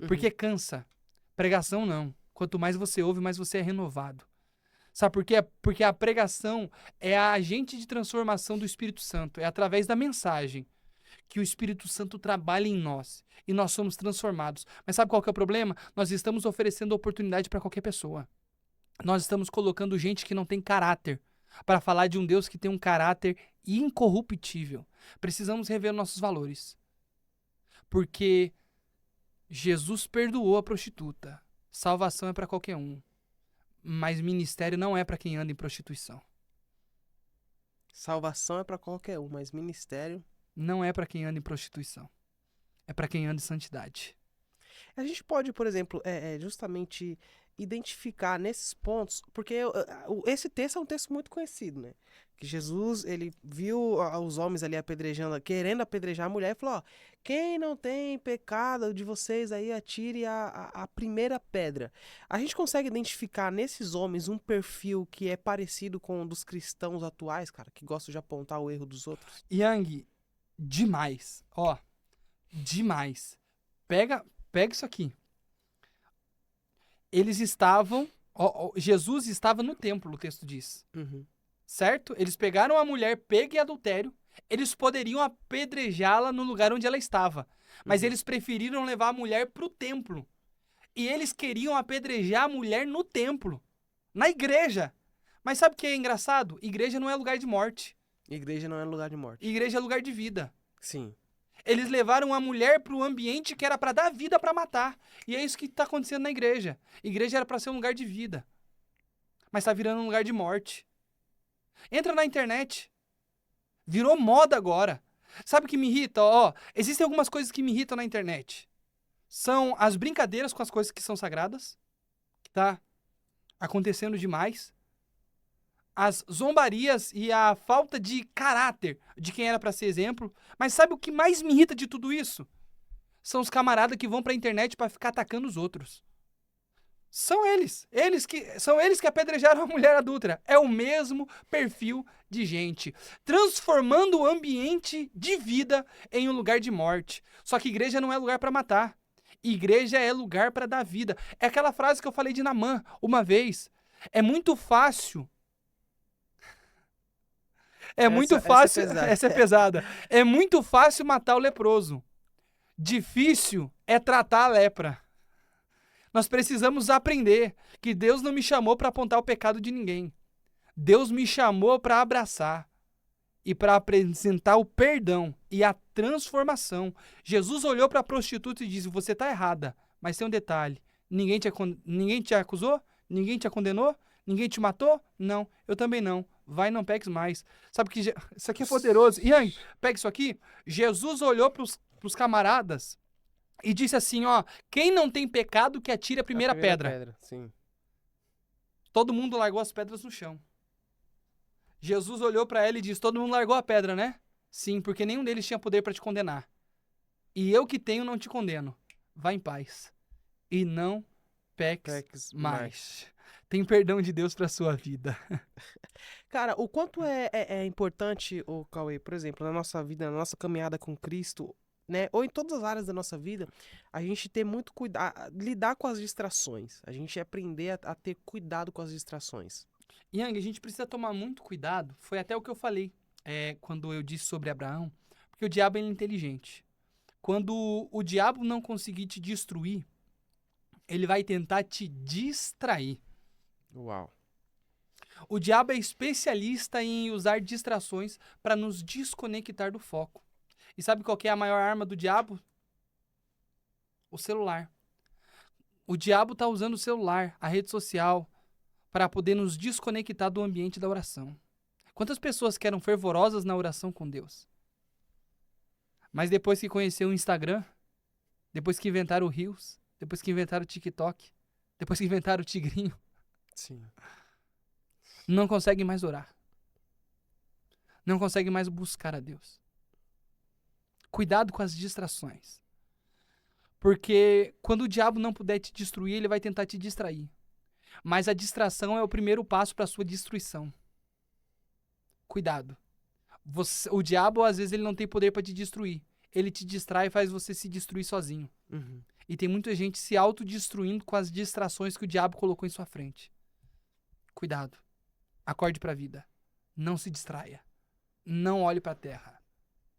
Porque cansa. Pregação não. Quanto mais você ouve, mais você é renovado. Sabe por quê? Porque a pregação é a agente de transformação do Espírito Santo. É através da mensagem que o Espírito Santo trabalha em nós e nós somos transformados. Mas sabe qual que é o problema? Nós estamos oferecendo oportunidade para qualquer pessoa. Nós estamos colocando gente que não tem caráter para falar de um Deus que tem um caráter incorruptível. Precisamos rever nossos valores. Porque Jesus perdoou a prostituta. Salvação é para qualquer um. Mas ministério não é para quem anda em prostituição. Salvação é para qualquer um, mas ministério... Não é para quem anda em prostituição. É para quem anda em santidade. A gente pode, por exemplo, justamente identificar nesses pontos, porque esse texto é um texto muito conhecido, né? Que Jesus, ele viu os homens ali apedrejando, querendo apedrejar a mulher, e falou, ó, quem não tem pecado de vocês aí, atire a primeira pedra. A gente consegue identificar nesses homens um perfil que é parecido com o dos cristãos atuais, cara, que gostam de apontar o erro dos outros? Yang, demais. Ó, demais. Pega isso aqui. Eles estavam... Jesus estava no templo, o texto diz. Certo? Eles pegaram a mulher pega em adultério. Eles poderiam apedrejá-la no lugar onde ela estava. Mas eles preferiram levar a mulher para o templo. E eles queriam apedrejar a mulher no templo. Na igreja. Mas sabe o que é engraçado? Igreja não é lugar de morte. Igreja não é lugar de morte. Igreja é lugar de vida. Sim. Eles levaram a mulher para o ambiente que era para dar vida para matar. E é isso que está acontecendo na igreja. Igreja era para ser um lugar de vida. Mas está virando um lugar de morte. Entra na internet. Virou moda agora. Sabe o que me irrita? Ó, existem algumas coisas que me irritam na internet. São as brincadeiras com as coisas que são sagradas. Que tá acontecendo demais. As zombarias e a falta de caráter de quem era para ser exemplo. Mas sabe o que mais me irrita de tudo isso? São os camaradas que vão pra internet para ficar atacando os outros. São eles. São eles que apedrejaram a mulher adúltera. É o mesmo perfil de gente. Transformando o ambiente de vida em um lugar de morte. Só que igreja não é lugar para matar. Igreja é lugar para dar vida. É aquela frase que eu falei de Naamã uma vez. É muito fácil... Essa é pesada. É muito fácil matar o leproso. Difícil é tratar a lepra. Nós precisamos aprender que Deus não me chamou para apontar o pecado de ninguém. Deus me chamou para abraçar e para apresentar o perdão e a transformação. Jesus olhou para a prostituta e disse, você está errada, mas tem um detalhe, ninguém te acusou? Ninguém te condenou? Ninguém te matou? Não, eu também não. Vai, não peques mais. Sabe que isso aqui é poderoso. Yang, pega isso aqui. Jesus olhou para os camaradas e disse assim, ó, quem não tem pecado que atire a primeira pedra. Sim. Todo mundo largou as pedras no chão. Jesus olhou para ela e disse, todo mundo largou a pedra, né? Sim, porque nenhum deles tinha poder para te condenar. E eu que tenho não te condeno. Vá em paz. E não peques mais. Tem perdão de Deus para sua vida. Cara, o quanto é importante, o Cauê, por exemplo, na nossa vida, na nossa caminhada com Cristo, né? Ou em todas as áreas da nossa vida, a gente ter muito cuidado, lidar com as distrações. A gente aprender a ter cuidado com as distrações. Yang, a gente precisa tomar muito cuidado. Foi até o que eu falei quando eu disse sobre Abraão. Porque o diabo é inteligente. Quando o diabo não conseguir te destruir, ele vai tentar te distrair. Uau. O diabo é especialista em usar distrações para nos desconectar do foco. E sabe qual que é a maior arma do diabo? O celular. O diabo está usando o celular, a rede social, para poder nos desconectar do ambiente da oração. Quantas pessoas que eram fervorosas na oração com Deus? Mas depois que conheceu o Instagram, depois que inventaram o Reels, depois que inventaram o TikTok, depois que inventaram o Tigrinho, Sim. não consegue mais orar. Não consegue mais buscar a Deus. Cuidado com as distrações. Porque quando o diabo não puder te destruir, ele vai tentar te distrair. Mas a distração é o primeiro passo para a sua destruição. Cuidado. O diabo, às vezes, ele não tem poder para te destruir. Ele te distrai e faz você se destruir sozinho. Uhum. E tem muita gente se autodestruindo com as distrações que o diabo colocou em sua frente. Cuidado. Acorde para a vida. Não se distraia. Não olhe para a terra.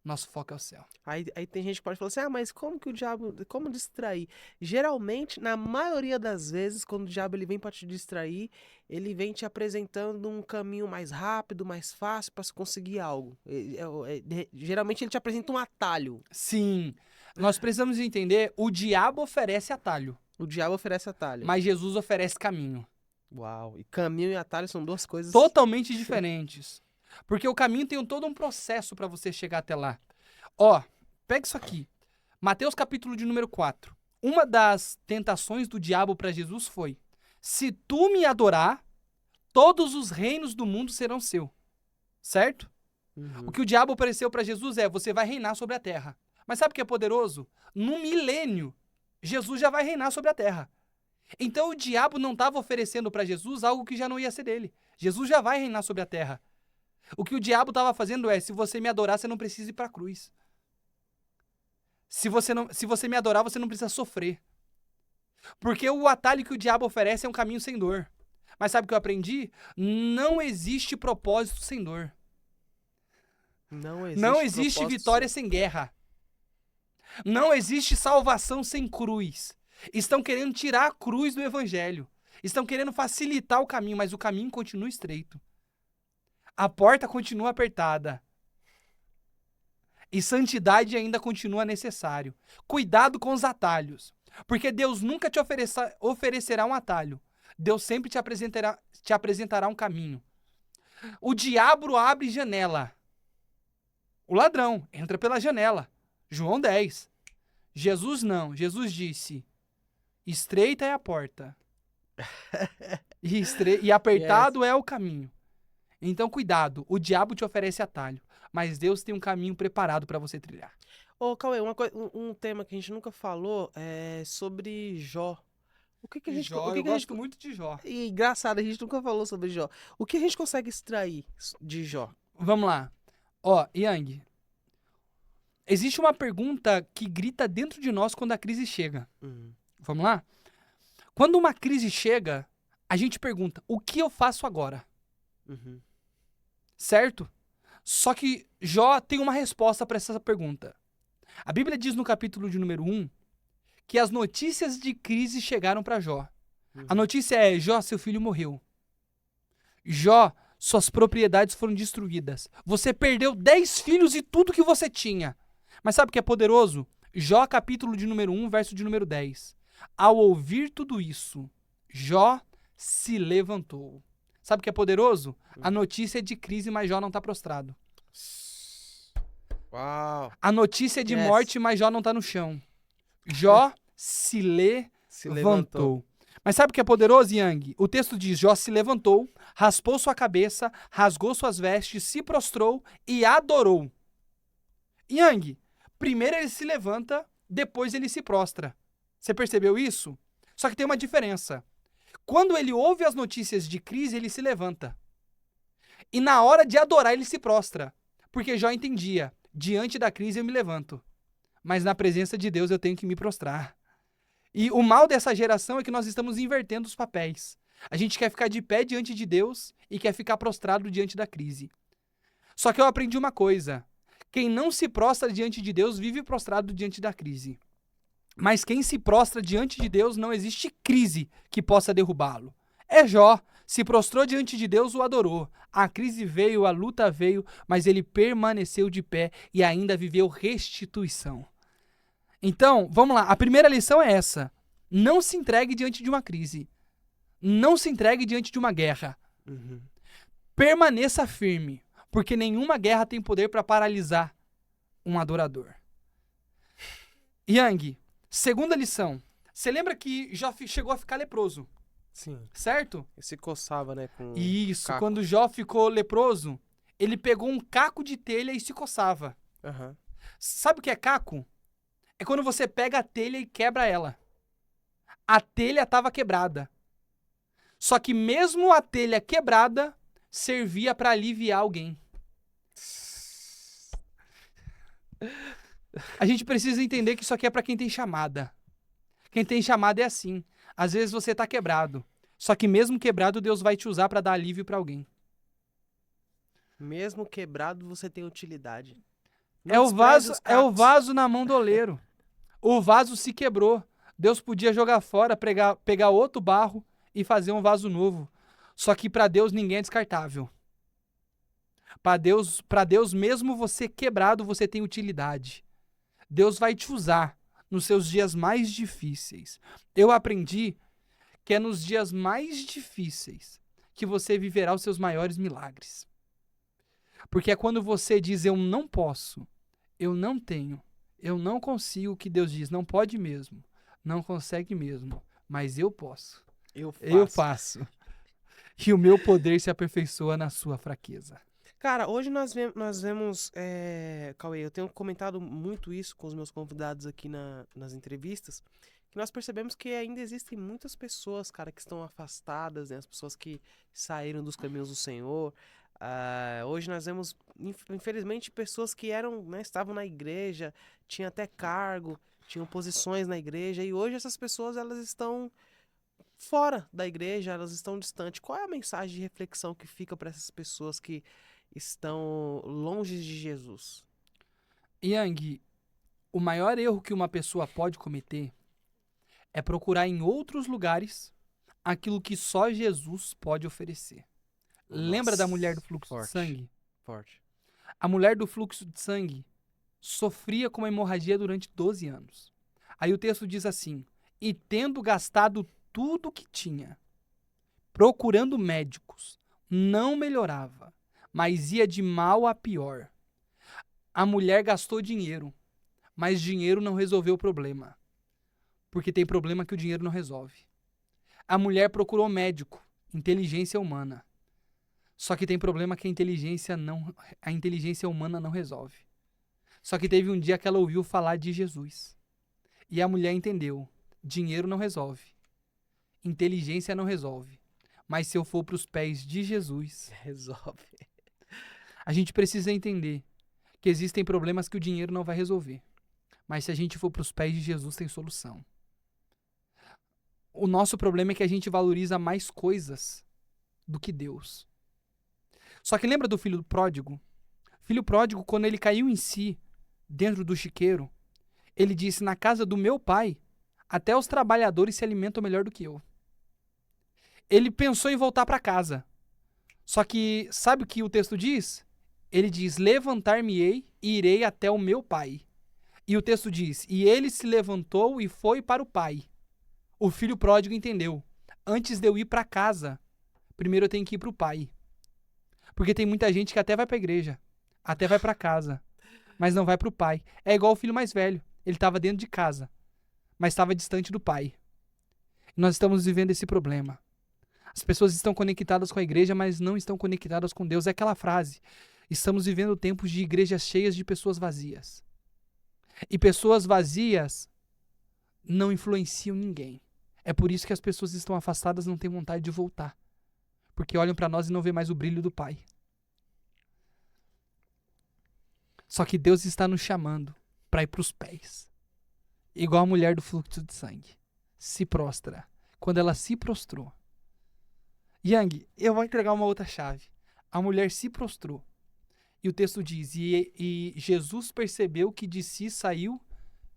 Nosso foco é o céu. Aí tem gente que pode falar assim, mas como que o diabo, como distrair? Geralmente, na maioria das vezes, quando o diabo ele vem para te distrair, ele vem te apresentando um caminho mais rápido, mais fácil para se conseguir algo. Geralmente ele te apresenta um atalho. Sim. Nós precisamos entender, o diabo oferece atalho. O diabo oferece atalho. Mas Jesus oferece caminho. Uau. E caminho e atalho são duas coisas totalmente diferentes. Porque o caminho tem todo um processo para você chegar até lá. Ó, pega isso aqui. Mateus capítulo de número 4. Uma das tentações do diabo para Jesus foi: se tu me adorar, todos os reinos do mundo serão seu. Certo? Uhum. O que o diabo ofereceu para Jesus é: você vai reinar sobre a terra. Mas sabe o que é poderoso? No milênio, Jesus já vai reinar sobre a terra. Então o diabo não estava oferecendo para Jesus algo que já não ia ser dele. Jesus já vai reinar sobre a terra. O que o diabo estava fazendo é: se você me adorar, você não precisa ir para a cruz. Se você me adorar, você não precisa sofrer. Porque o atalho que o diabo oferece é um caminho sem dor. Mas sabe o que eu aprendi? Não existe propósito sem dor. Não existe vitória sem guerra. Não existe salvação sem cruz. Estão querendo tirar a cruz do evangelho. Estão querendo facilitar o caminho, mas o caminho continua estreito. A porta continua apertada. E santidade ainda continua necessário. Cuidado com os atalhos. Porque Deus nunca te oferecerá um atalho. Deus sempre te apresentará um caminho. O diabo abre janela. O ladrão entra pela janela. João 10. Jesus não. Jesus disse: estreita é a porta. E apertado é o caminho. Então, cuidado. O diabo te oferece atalho, mas Deus tem um caminho preparado para você trilhar. Ô, Cauê, um tema que a gente nunca falou é sobre Jó. O que a gente... Jó, eu gosto muito de Jó. E engraçado, a gente nunca falou sobre Jó. O que a gente consegue extrair de Jó? Vamos lá. Ó, Yang, existe uma pergunta que grita dentro de nós quando a crise chega. Vamos lá? Quando uma crise chega, a gente pergunta: o que eu faço agora? Certo? Só que Jó tem uma resposta para essa pergunta. A Bíblia diz no capítulo de número 1 que as notícias de crise chegaram para Jó. A notícia é: Jó, seu filho morreu. Jó, suas propriedades foram destruídas. Você perdeu 10 filhos e tudo que você tinha. Mas sabe o que é poderoso? Jó, capítulo de número 1, verso de número 10. Ao ouvir tudo isso, Jó se levantou. Sabe o que é poderoso? A notícia é de crise, mas Jó não está prostrado. Uau. A notícia é de morte, mas Jó não está no chão. Jó se levantou. Mas sabe o que é poderoso, Yang? O texto diz, Jó se levantou, raspou sua cabeça, rasgou suas vestes, se prostrou e adorou. Yang, primeiro ele se levanta, depois ele se prostra. Você percebeu isso? Só que tem uma diferença. Quando ele ouve as notícias de crise, ele se levanta. E na hora de adorar, ele se prostra. Porque Jó entendia, diante da crise eu me levanto. Mas na presença de Deus eu tenho que me prostrar. E o mal dessa geração é que nós estamos invertendo os papéis. A gente quer ficar de pé diante de Deus e quer ficar prostrado diante da crise. Só que eu aprendi uma coisa. Quem não se prostra diante de Deus vive prostrado diante da crise. Mas quem se prostra diante de Deus não existe crise que possa derrubá-lo. É Jó. Se prostrou diante de Deus, o adorou. A crise veio, a luta veio, mas ele permaneceu de pé e ainda viveu restituição. Então, vamos lá. A primeira lição é essa. Não se entregue diante de uma crise. Não se entregue diante de uma guerra. Permaneça firme, porque nenhuma guerra tem poder para paralisar um adorador. Yang, segunda lição. Você lembra que Jó chegou a ficar leproso? Sim. Certo? Ele se coçava, né? Com Isso. caco. Quando Jó ficou leproso, ele pegou um caco de telha e se coçava. Sabe o que é caco? É quando você pega a telha e quebra ela. A telha estava quebrada. Só que mesmo a telha quebrada, servia para aliviar alguém. A gente precisa entender que isso aqui é para quem tem chamada. Quem tem chamada é assim. Às vezes você está quebrado. Só que mesmo quebrado, Deus vai te usar para dar alívio para alguém. Mesmo quebrado, você tem utilidade. É o vaso na mão do oleiro. O vaso se quebrou. Deus podia jogar fora, pegar outro barro e fazer um vaso novo. Só que para Deus ninguém é descartável. Para Deus, mesmo você quebrado, você tem utilidade. Deus vai te usar nos seus dias mais difíceis. Eu aprendi que é nos dias mais difíceis que você viverá os seus maiores milagres. Porque é quando você diz, eu não posso, eu não tenho, eu não consigo, que Deus diz, não pode mesmo, não consegue mesmo, mas eu posso. Eu faço. E o meu poder se aperfeiçoa na sua fraqueza. Cara, hoje nós vemos, Cauê, eu tenho comentado muito isso com os meus convidados aqui nas entrevistas, que nós percebemos que ainda existem muitas pessoas, cara, que estão afastadas, né? As pessoas que saíram dos caminhos do Senhor. Hoje nós vemos, infelizmente, pessoas que estavam na igreja, tinham até cargo, tinham posições na igreja, e hoje essas pessoas, elas estão fora da igreja, elas estão distantes. Qual é a mensagem de reflexão que fica para essas pessoas que estão longe de Jesus? Yang, o maior erro que uma pessoa pode cometer é procurar em outros lugares aquilo que só Jesus pode oferecer. Lembra da mulher do fluxo de sangue? Forte. A mulher do fluxo de sangue sofria com uma hemorragia durante 12 anos. Aí o texto diz assim, e tendo gastado tudo que tinha, procurando médicos, não melhorava, mas ia de mal a pior. A mulher gastou dinheiro, mas dinheiro não resolveu o problema. Porque tem problema que o dinheiro não resolve. A mulher procurou médico, inteligência humana. Só que tem problema que a inteligência humana não resolve. Só que teve um dia que ela ouviu falar de Jesus. E a mulher entendeu, dinheiro não resolve. Inteligência não resolve. Mas se eu for para os pés de Jesus, resolve. A gente precisa entender que existem problemas que o dinheiro não vai resolver. Mas se a gente for para os pés de Jesus, tem solução. O nosso problema é que a gente valoriza mais coisas do que Deus. Só que lembra do filho pródigo? O filho pródigo, quando ele caiu em si, dentro do chiqueiro, ele disse, na casa do meu pai, até os trabalhadores se alimentam melhor do que eu. Ele pensou em voltar para casa. Só que, sabe o que o texto diz? Ele diz, levantar-me-ei e irei até o meu pai. E o texto diz, e ele se levantou e foi para o pai. O filho pródigo entendeu. Antes de eu ir para casa, primeiro eu tenho que ir para o pai. Porque tem muita gente que até vai para a igreja, até vai para casa, mas não vai para o pai. É igual o filho mais velho. Ele estava dentro de casa, mas estava distante do pai. E nós estamos vivendo esse problema. As pessoas estão conectadas com a igreja, mas não estão conectadas com Deus. É aquela frase. Estamos vivendo tempos de igrejas cheias de pessoas vazias. E pessoas vazias não influenciam ninguém. É por isso que as pessoas estão afastadas e não têm vontade de voltar. Porque olham para nós e não vê mais o brilho do Pai. Só que Deus está nos chamando para ir para os pés. Igual a mulher do fluxo de sangue. Se prostra. Quando ela se prostrou. Yang, eu vou entregar uma outra chave. A mulher se prostrou. E o texto diz, e Jesus percebeu que de si saiu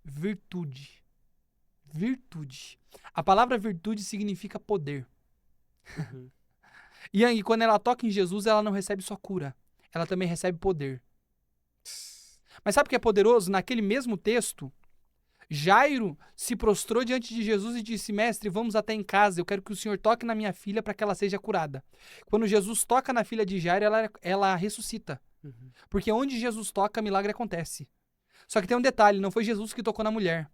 virtude. Virtude. A palavra virtude significa poder. Uhum. Yang, quando ela toca em Jesus, ela não recebe só cura. Ela também recebe poder. Mas sabe o que é poderoso? Naquele mesmo texto, Jairo se prostrou diante de Jesus e disse, mestre, vamos até em casa, eu quero que o Senhor toque na minha filha para que ela seja curada. Quando Jesus toca na filha de Jairo, ela ressuscita. Uhum. Porque onde Jesus toca, milagre acontece. Só que tem um detalhe, não foi Jesus que tocou na mulher.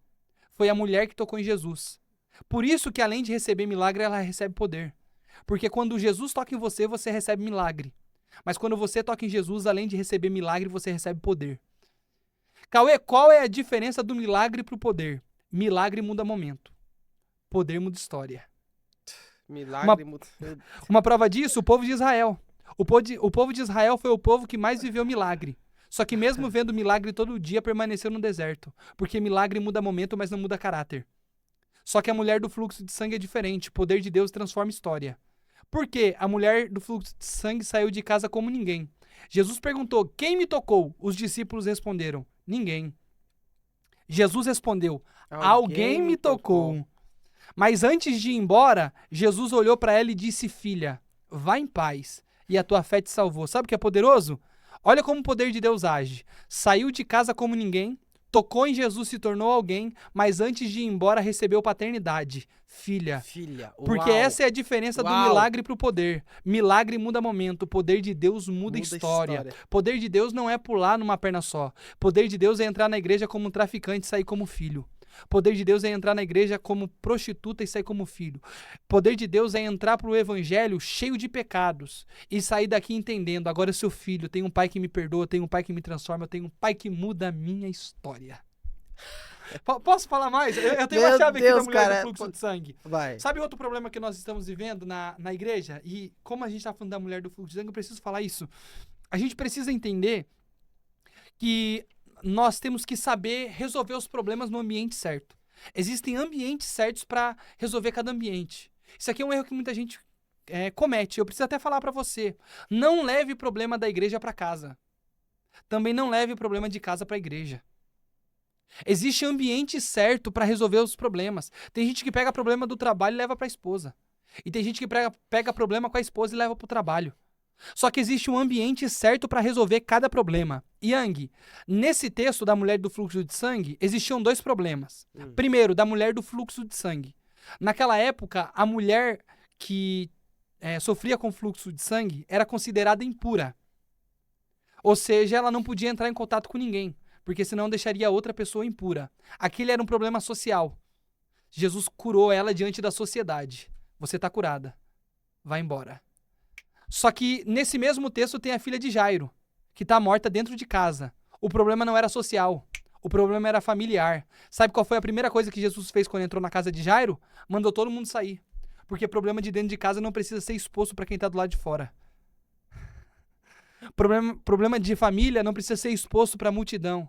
Foi a mulher que tocou em Jesus. Por isso que além de receber milagre, ela recebe poder. Porque quando Jesus toca em você, você recebe milagre. Mas quando você toca em Jesus, além de receber milagre, você recebe poder. Cauê, qual é a diferença do milagre pro poder? Milagre muda momento. Poder muda história. Milagre. Uma prova disso, o povo de Israel. O povo de Israel foi o povo que mais viveu milagre. Só que mesmo vendo milagre todo dia, permaneceu no deserto. Porque milagre muda momento, mas não muda caráter. Só que a mulher do fluxo de sangue é diferente. O poder de Deus transforma história. Por quê? A mulher do fluxo de sangue saiu de casa como ninguém. Jesus perguntou, quem me tocou? Os discípulos responderam, ninguém. Jesus respondeu, alguém me tocou. Mas antes de ir embora, Jesus olhou para ela e disse, filha, vá em paz, e a tua fé te salvou. Sabe o que é poderoso? Olha como o poder de Deus age. Saiu de casa como ninguém, tocou em Jesus, se tornou alguém, mas antes de ir embora recebeu paternidade. Filha. Porque essa é a diferença do milagre pro poder. Milagre muda momento, o poder de Deus muda história. Poder de Deus não é pular numa perna só. Poder de Deus é entrar na igreja como um traficante e sair como filho. Poder de Deus é entrar na igreja como prostituta e sair como filho. Poder de Deus é entrar pro evangelho cheio de pecados e sair daqui entendendo, agora eu sou filho, eu tenho um pai que me perdoa, eu tenho um pai que me transforma, eu tenho um pai que muda a minha história. Posso falar mais? Eu tenho uma chave aqui da mulher do fluxo de sangue. Vai. Sabe outro problema que nós estamos vivendo na igreja? E como a gente está falando da mulher do fluxo de sangue, eu preciso falar isso. A gente precisa entender que nós temos que saber resolver os problemas no ambiente certo. Existem ambientes certos para resolver cada ambiente. Isso aqui é um erro que muita gente comete. Eu preciso até falar para você. Não leve problema da igreja para casa. Também não leve problema de casa para a igreja. Existe ambiente certo para resolver os problemas. Tem gente que pega problema do trabalho e leva para a esposa. E tem gente que pega problema com a esposa e leva para o trabalho. Só que existe um ambiente certo para resolver cada problema. Yang, nesse texto da mulher do fluxo de sangue, existiam dois problemas. Primeiro, da mulher do fluxo de sangue. Naquela época, a mulher que sofria com fluxo de sangue era considerada impura. Ou seja, ela não podia entrar em contato com ninguém, porque senão deixaria outra pessoa impura. Aquele era um problema social. Jesus curou ela diante da sociedade. Você está curada. Vai embora. Só que nesse mesmo texto tem a filha de Jairo, que está morta dentro de casa. O problema não era social, o problema era familiar. Sabe qual foi a primeira coisa que Jesus fez quando entrou na casa de Jairo? Mandou todo mundo sair. Porque problema de dentro de casa não precisa ser exposto para quem está do lado de fora. Problema de família não precisa ser exposto para a multidão.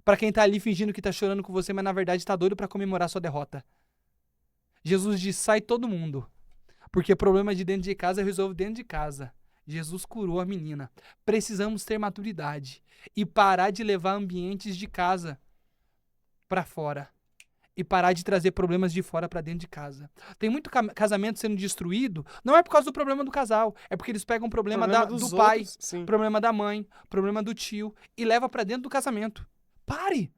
Para quem está ali fingindo que está chorando com você, mas na verdade está doido para comemorar sua derrota. Jesus diz, sai todo mundo. Porque problema de dentro de casa eu resolvo dentro de casa. Jesus curou a menina. Precisamos ter maturidade e parar de levar ambientes de casa para fora. e parar de trazer problemas de fora pra dentro de casa. Tem muito casamento sendo destruído, não é por causa do problema do casal, é porque eles pegam o problema do pai, outros, sim. problema da mãe, problema do tio e leva pra dentro do casamento. Pare!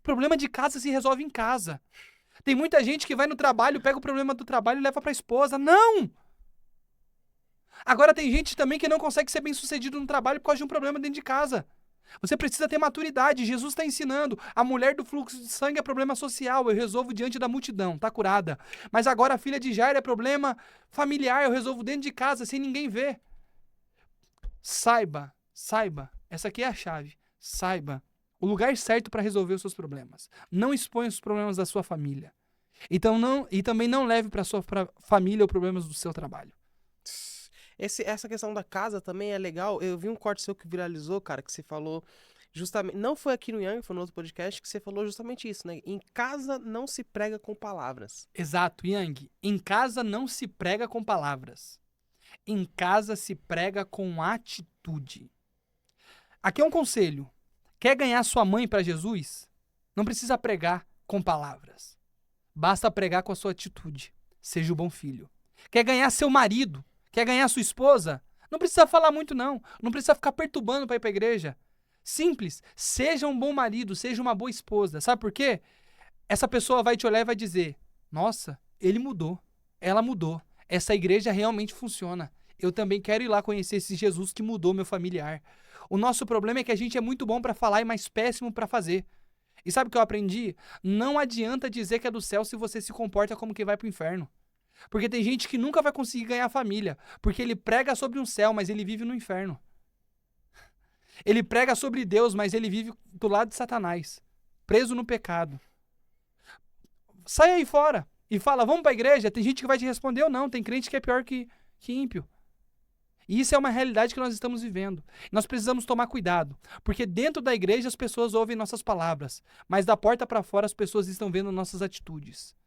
Problema de casa se resolve em casa. Tem muita gente que vai no trabalho, pega o problema do trabalho e leva pra esposa. Não! Agora tem gente também que não consegue ser bem sucedido no trabalho por causa de um problema dentro de casa. Você precisa ter maturidade. Jesus está ensinando. A mulher do fluxo de sangue é problema social. Eu resolvo diante da multidão. Tá curada. Mas agora a filha de Jairo é problema familiar. Eu resolvo dentro de casa sem ninguém ver. Saiba. Essa aqui é a chave. Saiba o lugar certo para resolver os seus problemas. Não exponha os problemas da sua família. E também não leve para sua família os problemas do seu trabalho. Essa questão da casa também é legal. Eu vi um corte seu que viralizou, cara, que você falou justamente... Não foi aqui no Yang, foi no outro podcast, que você falou justamente isso, né? Em casa não se prega com palavras. Exato, Yang. Em casa não se prega com palavras. Em casa se prega com atitude. Aqui é um conselho. Quer ganhar sua mãe para Jesus? Não precisa pregar com palavras. Basta pregar com a sua atitude. Seja o bom filho. Quer ganhar seu marido? Quer ganhar sua esposa? Não precisa falar muito, não. Não precisa ficar perturbando para ir para a igreja. Simples. Seja um bom marido, seja uma boa esposa. Sabe por quê? Essa pessoa vai te olhar e vai dizer: nossa, ele mudou. Ela mudou. Essa igreja realmente funciona. Eu também quero ir lá conhecer esse Jesus que mudou meu familiar. O nosso problema é que a gente é muito bom para falar e mais péssimo para fazer. E sabe o que eu aprendi? Não adianta dizer que é do céu se você se comporta como quem vai para o inferno. Porque tem gente que nunca vai conseguir ganhar família, porque ele prega sobre um céu, mas ele vive no inferno. Ele prega sobre Deus, mas ele vive do lado de Satanás, preso no pecado. Sai aí fora e fala: vamos para a igreja. Tem gente que vai te responder ou não. Tem crente que é pior que ímpio. E isso é uma realidade que nós estamos vivendo. Nós precisamos tomar cuidado, porque dentro da igreja as pessoas ouvem nossas palavras, mas da porta para fora as pessoas estão vendo nossas atitudes.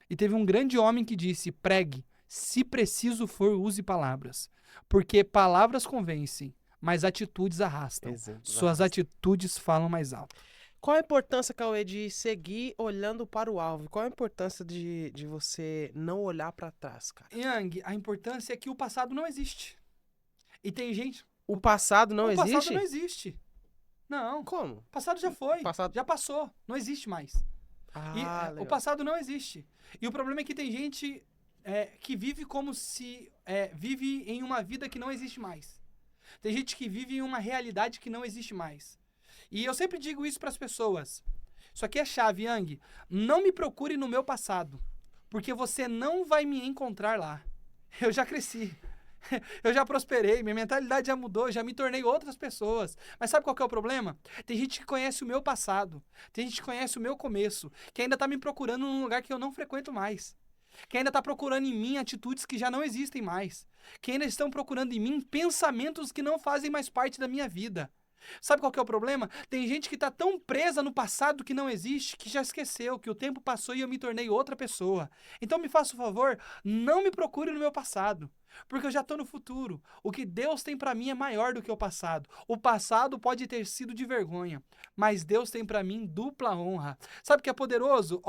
E teve um grande homem que disse: pregue, se preciso for, use palavras. Porque palavras convencem, mas atitudes arrastam. Suas atitudes falam mais alto. Qual a importância, Cauê, de seguir olhando para o alvo? Qual a importância de você não olhar para trás, cara? Yang, a importância é que o passado não existe. E tem gente... O passado não existe? O passado não existe. Não. Como? O passado já foi. Já passou. Não existe mais. O passado não existe. E o problema é que tem gente que vive como se... vive em uma vida que não existe mais. Tem gente que vive em uma realidade que não existe mais. E eu sempre digo isso para as pessoas. Isso aqui é chave, Yang. Não me procure no meu passado, porque você não vai me encontrar lá. Eu já cresci. Eu já prosperei, minha mentalidade já mudou, já me tornei outras pessoas. Mas sabe qual que é o problema? Tem gente que conhece o meu passado, tem gente que conhece o meu começo, que ainda está me procurando num lugar que eu não frequento mais. Que ainda está procurando em mim atitudes que já não existem mais. Que ainda estão procurando em mim pensamentos que não fazem mais parte da minha vida. Sabe qual que é o problema? Tem gente que está tão presa no passado que não existe, que já esqueceu que o tempo passou e eu me tornei outra pessoa. Então me faça o favor, não me procure no meu passado, porque eu já estou no futuro. O que Deus tem para mim é maior do que o passado. O passado pode ter sido de vergonha, mas Deus tem para mim dupla honra. Sabe o que é poderoso?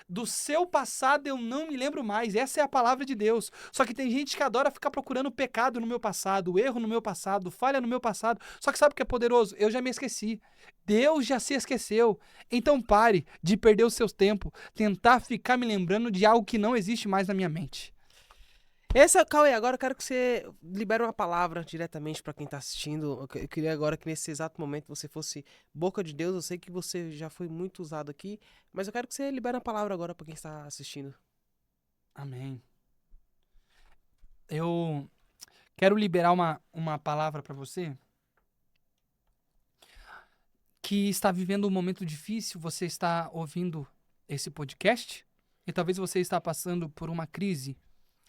Do seu passado eu não me lembro mais. Essa é a palavra de Deus. Só que tem gente que adora ficar procurando pecado no meu passado, erro no meu passado, falha no meu passado. Só que sabe o que é poderoso? Eu já me esqueci. Deus já se esqueceu. Então pare de perder o seu tempo, tentar ficar me lembrando de algo que não existe mais na minha mente. Cauê, agora eu quero que você libere uma palavra diretamente para quem tá assistindo. Eu queria agora que nesse exato momento você fosse boca de Deus. Eu sei que você já foi muito usado aqui, mas eu quero que você libere uma palavra agora para quem está assistindo. Amém. Eu quero liberar uma palavra para você que está vivendo um momento difícil. Você está ouvindo esse podcast e talvez você está passando por uma crise.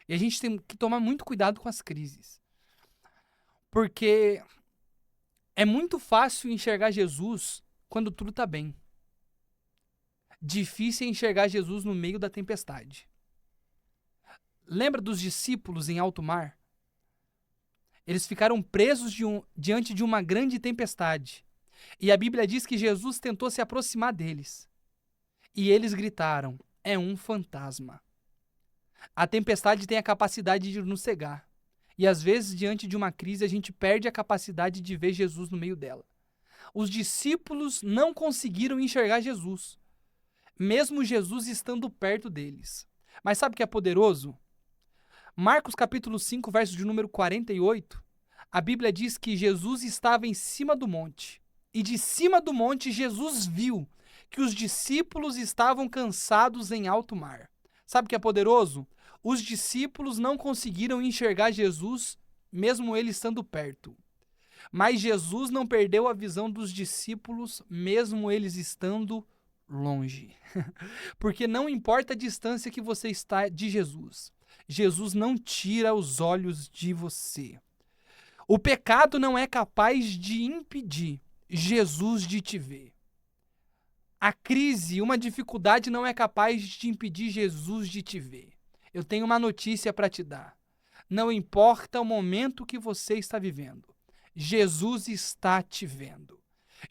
E a gente tem que tomar muito cuidado com as crises. Porque é muito fácil enxergar Jesus quando tudo está bem. Difícil é enxergar Jesus no meio da tempestade. Lembra dos discípulos em alto mar? Eles ficaram presos diante de uma grande tempestade. E a Bíblia diz que Jesus tentou se aproximar deles. E eles gritaram: é um fantasma. A tempestade tem a capacidade de nos cegar. E às vezes, diante de uma crise, a gente perde a capacidade de ver Jesus no meio dela. Os discípulos não conseguiram enxergar Jesus, mesmo Jesus estando perto deles. Mas sabe o que é poderoso? Marcos capítulo 5, verso de número 48, a Bíblia diz que Jesus estava em cima do monte. E de cima do monte, Jesus viu que os discípulos estavam cansados em alto mar. Sabe o que é poderoso? Os discípulos não conseguiram enxergar Jesus, mesmo ele estando perto. Mas Jesus não perdeu a visão dos discípulos, mesmo eles estando longe. Porque não importa a distância que você está de Jesus, Jesus não tira os olhos de você. O pecado não é capaz de impedir Jesus de te ver. A crise, uma dificuldade não é capaz de impedir Jesus de te ver. Eu tenho uma notícia para te dar. Não importa o momento que você está vivendo, Jesus está te vendo.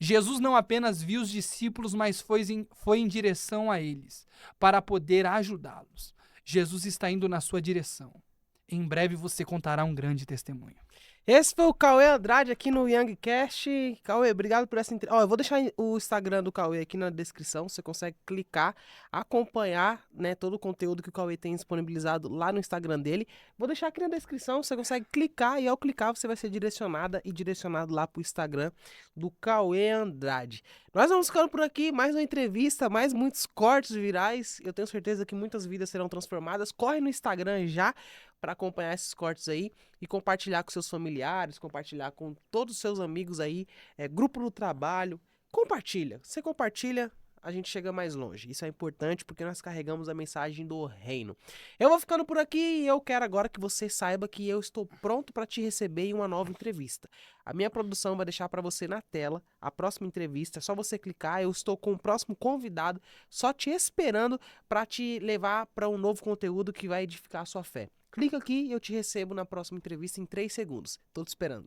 Jesus não apenas viu os discípulos, mas foi em direção a eles, para poder ajudá-los. Jesus está indo na sua direção. Em breve você contará um grande testemunho. Esse foi o Cauê Andrade aqui no Youngcast. Cauê, obrigado por essa entrevista. Eu vou deixar o Instagram do Cauê aqui na descrição. Você consegue clicar, acompanhar, né, todo o conteúdo que o Cauê tem disponibilizado lá no Instagram dele. Vou deixar aqui na descrição. Você consegue clicar e ao clicar você vai ser direcionado lá pro Instagram do Cauê Andrade. Nós vamos ficando por aqui. Mais uma entrevista, mais muitos cortes virais. Eu tenho certeza que muitas vidas serão transformadas. Corre no Instagram já para acompanhar esses cortes aí e compartilhar com seus familiares, compartilhar com todos os seus amigos aí, grupo no trabalho. Compartilha. Você compartilha, a gente chega mais longe. Isso é importante porque nós carregamos a mensagem do reino. Eu vou ficando por aqui e eu quero agora que você saiba que eu estou pronto para te receber em uma nova entrevista. A minha produção vai deixar para você na tela a próxima entrevista. É só você clicar. Eu estou com o próximo convidado só te esperando para te levar para um novo conteúdo que vai edificar a sua fé. Clica aqui e eu te recebo na próxima entrevista em 3 segundos. Tô te esperando.